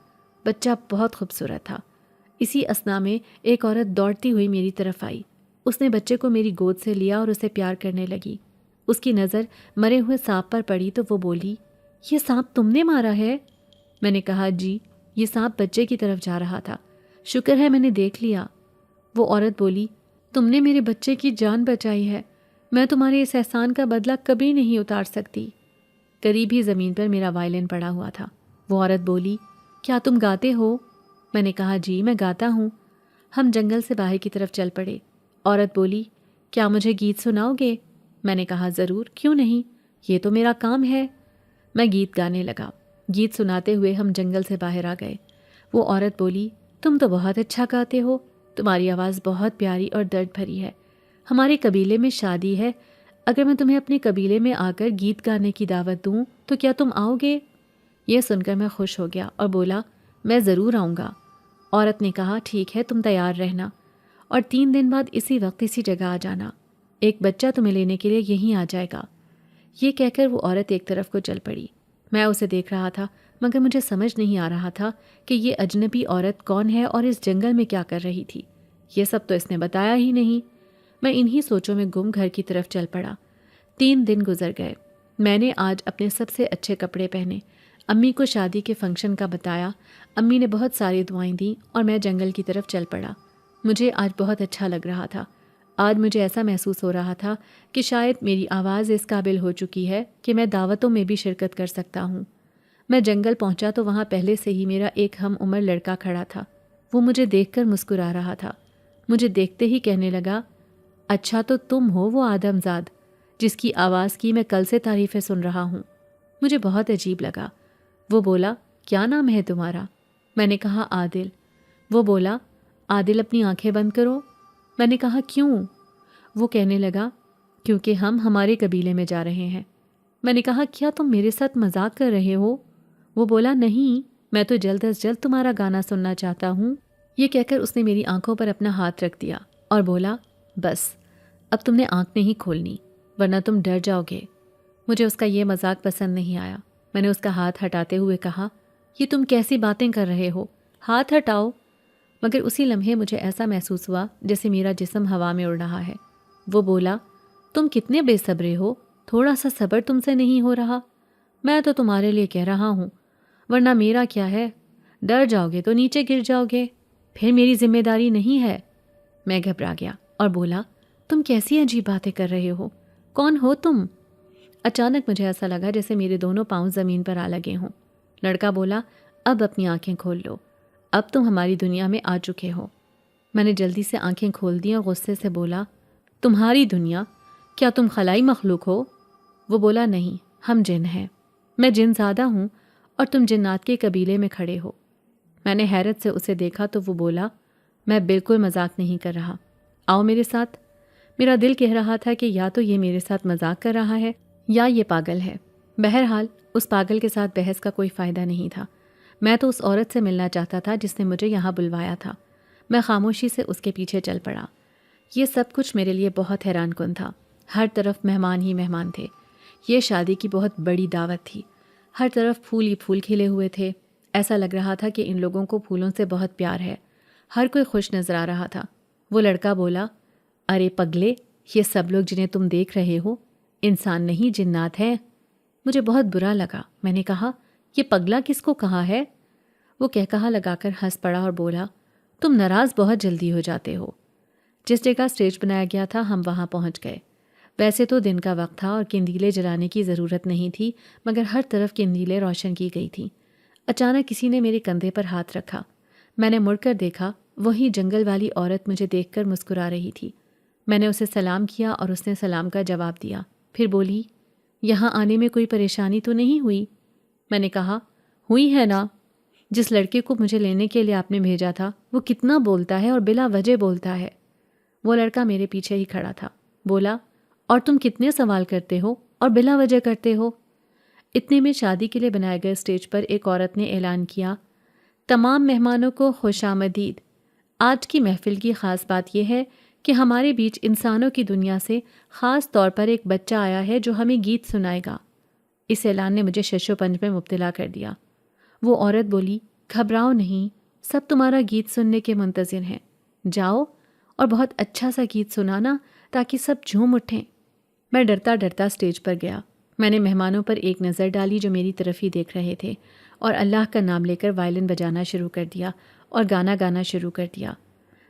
بچہ بہت خوبصورت تھا۔ اسی اثنا میں ایک عورت دوڑتی ہوئی میری طرف آئی۔ اس نے بچے کو میری گود سے لیا اور اسے پیار کرنے لگی۔ اس کی نظر مرے ہوئے سانپ پر پڑی تو وہ بولی، یہ سانپ تم نے مارا ہے؟ میں نے کہا جی، یہ سانپ بچے کی طرف جا رہا تھا، شکر ہے میں نے دیکھ لیا۔ وہ عورت بولی، تم نے میرے بچے کی جان بچائی ہے، میں تمہارے اس احسان کا بدلہ کبھی نہیں اتار سکتی۔ قریب ہی زمین پر میرا وائلن پڑا ہوا تھا۔ وہ عورت بولی، کیا تم گاتے ہو؟ میں نے کہا جی میں گاتا ہوں۔ ہم جنگل سے باہر کی طرف چل پڑے۔ عورت بولی، کیا مجھے گیت سناؤ گے؟ میں نے کہا ضرور، کیوں نہیں، یہ تو میرا کام ہے۔ میں گیت گانے لگا۔ گیت سناتے ہوئے ہم جنگل سے باہر آ گئے۔ وہ عورت بولی، تم تو بہت اچھا گاتے ہو، تمہاری آواز بہت پیاری اور درد بھری ہے۔ ہمارے قبیلے میں شادی ہے، اگر میں تمہیں اپنے قبیلے میں آ کر گیت گانے کی دعوت دوں تو کیا تم آؤ گے؟ یہ سن کر میں خوش ہو گیا اور بولا، میں ضرور آؤں گا۔ عورت نے کہا، ٹھیک ہے، تم تیار رہنا اور 3 دن بعد اسی وقت اسی جگہ آ جانا، ایک بچہ تمہیں لینے کے لیے یہیں آ جائے گا۔ یہ کہہ کر وہ عورت ایک طرف کو چل پڑی۔ میں اسے دیکھ رہا تھا مگر مجھے سمجھ نہیں آ رہا تھا کہ یہ اجنبی عورت کون ہے اور اس جنگل میں کیا کر رہی تھی۔ یہ سب تو اس نے بتایا ہی نہیں۔ میں انہی سوچوں میں گم گھر کی طرف چل پڑا۔ 3 دن گزر گئے۔ میں نے آج اپنے سب سے اچھے کپڑے پہنے، امی کو شادی کے فنکشن کا بتایا، امی نے بہت ساری دعائیں دیں اور میں جنگل کی طرف چل پڑا۔ مجھے آج بہت اچھا لگ رہا تھا۔ آج مجھے ایسا محسوس ہو رہا تھا کہ شاید میری آواز اس قابل ہو چکی ہے کہ میں دعوتوں میں بھی شرکت کر سکتا ہوں۔ میں جنگل پہنچا تو وہاں پہلے سے ہی میرا ایک ہم عمر لڑکا کھڑا تھا۔ وہ مجھے دیکھ کر مسکرا رہا تھا۔ مجھے دیکھتے ہی کہنے لگا، اچھا تو تم ہو وہ آدم زاد جس کی آواز کی میں کل سے تعریفیں سن رہا ہوں۔ مجھے بہت عجیب لگا۔ وہ بولا، کیا نام ہے تمہارا؟ میں نے کہا عادل۔ وہ بولا، عادل اپنی آنکھیں بند کرو۔ میں نے کہا کیوں؟ وہ کہنے لگا، کیونکہ ہم ہمارے قبیلے میں جا رہے ہیں۔ میں نے کہا کیا تم میرے ساتھ مذاق کر رہے ہو؟ وہ بولا، نہیں، میں تو جلد از جلد تمہارا گانا سننا چاہتا ہوں۔ یہ کہہ کر اس نے میری آنکھوں پر اپنا ہاتھ رکھ دیا اور بولا، بس اب تم نے آنکھ نہیں کھولنی ورنہ تم ڈر جاؤ گے۔ مجھے اس کا یہ مذاق پسند نہیں آیا۔ میں نے اس کا ہاتھ ہٹاتے ہوئے کہا، یہ تم کیسی باتیں کر رہے ہو، ہاتھ ہٹاؤ۔ مگر اسی لمحے مجھے ایسا محسوس ہوا جیسے میرا جسم ہوا میں اڑ رہا ہے۔ وہ بولا، تم کتنے بے صبرے ہو، تھوڑا سا صبر تم سے نہیں ہو رہا؟ میں تو تمہارے لیے کہہ رہا ہوں، ورنہ میرا کیا ہے، ڈر جاؤ گے تو نیچے گر جاؤ گے، پھر میری ذمہ داری نہیں ہے۔ میں گھبرا گیا اور بولا، تم کیسی عجیب باتیں کر رہے ہو، کون ہو تم؟ اچانک مجھے ایسا لگا جیسے میرے دونوں پاؤں زمین پر آ لگے ہوں۔ لڑکا بولا، اب اپنی آنکھیں کھول لو، اب تم ہماری دنیا میں آ چکے ہو۔ میں نے جلدی سے آنکھیں کھول دیں اور غصے سے بولا، تمہاری دنیا؟ کیا تم خلائی مخلوق ہو؟ وہ بولا، نہیں، ہم جن ہیں، میں جن زادہ ہوں اور تم جنات کے قبیلے میں کھڑے ہو۔ میں نے حیرت سے اسے دیکھا تو وہ بولا، میں بالکل مذاق نہیں کر رہا، آؤ میرے ساتھ۔ میرا دل کہہ رہا تھا کہ یا تو یہ میرے ساتھ مذاق کر رہا ہے یا یہ پاگل ہے۔ بہرحال اس پاگل کے ساتھ بحث کا کوئی فائدہ نہیں تھا۔ میں تو اس عورت سے ملنا چاہتا تھا جس نے مجھے یہاں بلوایا تھا۔ میں خاموشی سے اس کے پیچھے چل پڑا۔ یہ سب کچھ میرے لیے بہت حیران کن تھا۔ ہر طرف مہمان ہی مہمان تھے۔ یہ شادی کی بہت بڑی دعوت تھی۔ ہر طرف پھول ہی پھول کھلے ہوئے تھے۔ ایسا لگ رہا تھا کہ ان لوگوں کو پھولوں سے بہت پیار ہے۔ ہر کوئی خوش نظر آ رہا تھا۔ وہ لڑکا بولا، ارے پگلے، یہ سب لوگ جنہیں تم دیکھ رہے ہو انسان نہیں جنات ہیں۔ مجھے بہت برا لگا۔ میں نے کہا، یہ پگلا کس کو کہا ہے؟ وہ کہا لگا کر ہنس پڑا اور بولا، تم ناراض بہت جلدی ہو جاتے ہو۔ جس جگہ اسٹیج بنایا گیا تھا ہم وہاں پہنچ گئے۔ ویسے تو دن کا وقت تھا اور کندیلے جلانے کی ضرورت نہیں تھی، مگر ہر طرف کندیلے روشن کی گئی تھیں۔ اچانک کسی نے میرے کندھے پر ہاتھ رکھا۔ میں نے مڑ کر دیکھا، وہی جنگل والی عورت مجھے دیکھ کر مسکرا رہی تھی۔ میں نے اسے سلام کیا اور اس نے سلام کا جواب دیا۔ پھر بولی، یہاں آنے میں کوئی پریشانی تو نہیں ہوئی؟ میں نے کہا، ہوئی ہے نا، جس لڑکے کو مجھے لینے کے لیے آپ نے بھیجا تھا وہ کتنا بولتا ہے اور بلا وجہ بولتا ہے۔ وہ لڑکا میرے پیچھے ہی کھڑا تھا۔ بولا، اور تم کتنے سوال کرتے ہو اور بلا وجہ کرتے ہو؟ اتنے میں شادی کے لیے بنائے گئے اسٹیج پر ایک عورت نے اعلان کیا، تمام مہمانوں کو خوش آمدید۔ آج کی محفل کی خاص بات یہ ہے کہ ہمارے بیچ انسانوں کی دنیا سے خاص طور پر ایک بچہ آیا ہے جو ہمیں گیت سنائے گا۔ اس اعلان نے مجھے شش و پنج میں مبتلا کر دیا۔ وہ عورت بولی، گھبراؤ نہیں، سب تمہارا گیت سننے کے منتظر ہیں، جاؤ اور بہت اچھا سا گیت سنانا تاکہ سب جھوم اٹھیں۔ میں ڈرتا ڈرتا اسٹیج پر گیا۔ میں نے مہمانوں پر ایک نظر ڈالی جو میری طرف ہی دیکھ رہے تھے، اور اللہ کا نام لے کر وائلن بجانا شروع کر دیا اور گانا گانا شروع کر دیا۔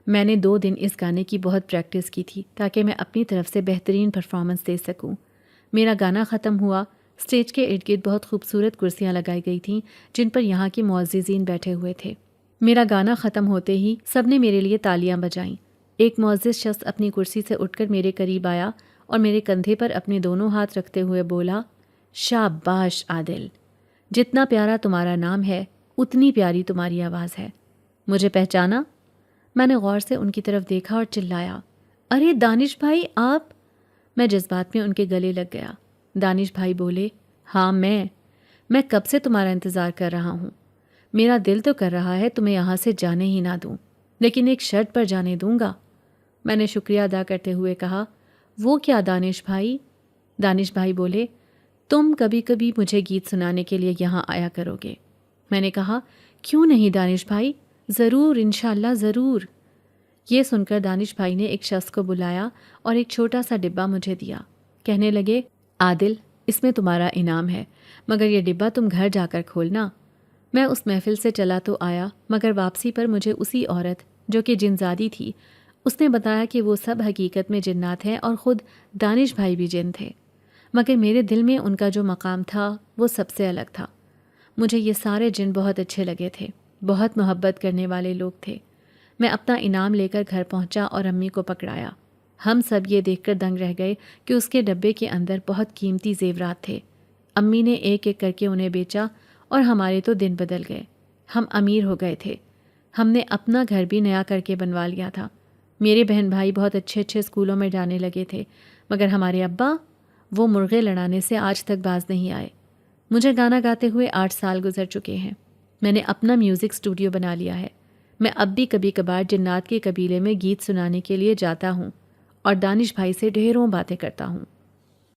میں نے 2 دن اس گانے کی بہت پریکٹس کی تھی تاکہ میں اپنی طرف سے بہترین پرفارمنس دے سکوں۔ میرا گانا ختم ہوا۔ اسٹیج کے ارد گرد بہت خوبصورت کرسیاں لگائی گئی تھیں جن پر یہاں کے معززین بیٹھے ہوئے تھے۔ میرا گانا ختم ہوتے ہی سب نے میرے لیے تالیاں بجائیں۔ ایک معزز شخص اپنی کرسی سے اٹھ کر میرے قریب آیا اور میرے کندھے پر اپنے دونوں ہاتھ رکھتے ہوئے بولا، شاباش عادل، جتنا پیارا تمہارا نام ہے اتنی پیاری تمہاری آواز ہے۔ مجھے پہچانا؟ میں نے غور سے ان کی طرف دیکھا اور چلایا، ارے دانش بھائی آپ! میں جذبات میں ان کے گلے لگ گیا۔ دانش بھائی بولے، ہاں میں کب سے تمہارا انتظار کر رہا ہوں۔ میرا دل تو کر رہا ہے تمہیں یہاں سے جانے ہی نہ دوں، لیکن ایک شرط پر جانے دوں گا۔ میں نے شکریہ ادا کرتے ہوئے کہا، وہ کیا دانش بھائی؟ دانش بھائی بولے، تم کبھی کبھی مجھے گیت سنانے کے لیے یہاں آیا کرو گے۔ میں نے کہا، کیوں نہیں دانش بھائی، ضرور، انشاءاللہ ضرور۔ یہ سن کر دانش بھائی نے ایک شخص کو بلایا اور ایک چھوٹا سا ڈبہ مجھے دیا۔ کہنے لگے، عادل، اس میں تمہارا انعام ہے، مگر یہ ڈبہ تم گھر جا کر کھولنا۔ میں اس محفل سے چلا تو آیا، مگر واپسی پر مجھے اسی عورت جو کہ جنزادی تھی، اس نے بتایا کہ وہ سب حقیقت میں جنات ہیں اور خود دانش بھائی بھی جن تھے، مگر میرے دل میں ان کا جو مقام تھا وہ سب سے الگ تھا۔ مجھے یہ سارے جن بہت اچھے لگے تھے، بہت محبت کرنے والے لوگ تھے۔ میں اپنا انعام لے کر گھر پہنچا اور امی کو پکڑایا۔ ہم سب یہ دیکھ کر دنگ رہ گئے کہ اس کے ڈبے کے اندر بہت قیمتی زیورات تھے۔ امی نے ایک ایک کر کے انہیں بیچا اور ہمارے تو دن بدل گئے۔ ہم امیر ہو گئے تھے۔ ہم نے اپنا گھر بھی نیا کر کے بنوا لیا تھا۔ میرے بہن بھائی بہت اچھے اچھے اسکولوں میں جانے لگے تھے، مگر ہمارے ابا، وہ مرغے لڑانے سے آج تک باز نہیں آئے۔ مجھے گانا گاتے ہوئے 8 سال گزر چکے ہیں۔ میں نے اپنا میوزک اسٹوڈیو بنا لیا ہے۔ میں اب بھی کبھی کبھار جنات کے قبیلے میں گیت سنانے کے لیے جاتا ہوں اور دانش بھائی سے ڈھیروں باتیں کرتا ہوں۔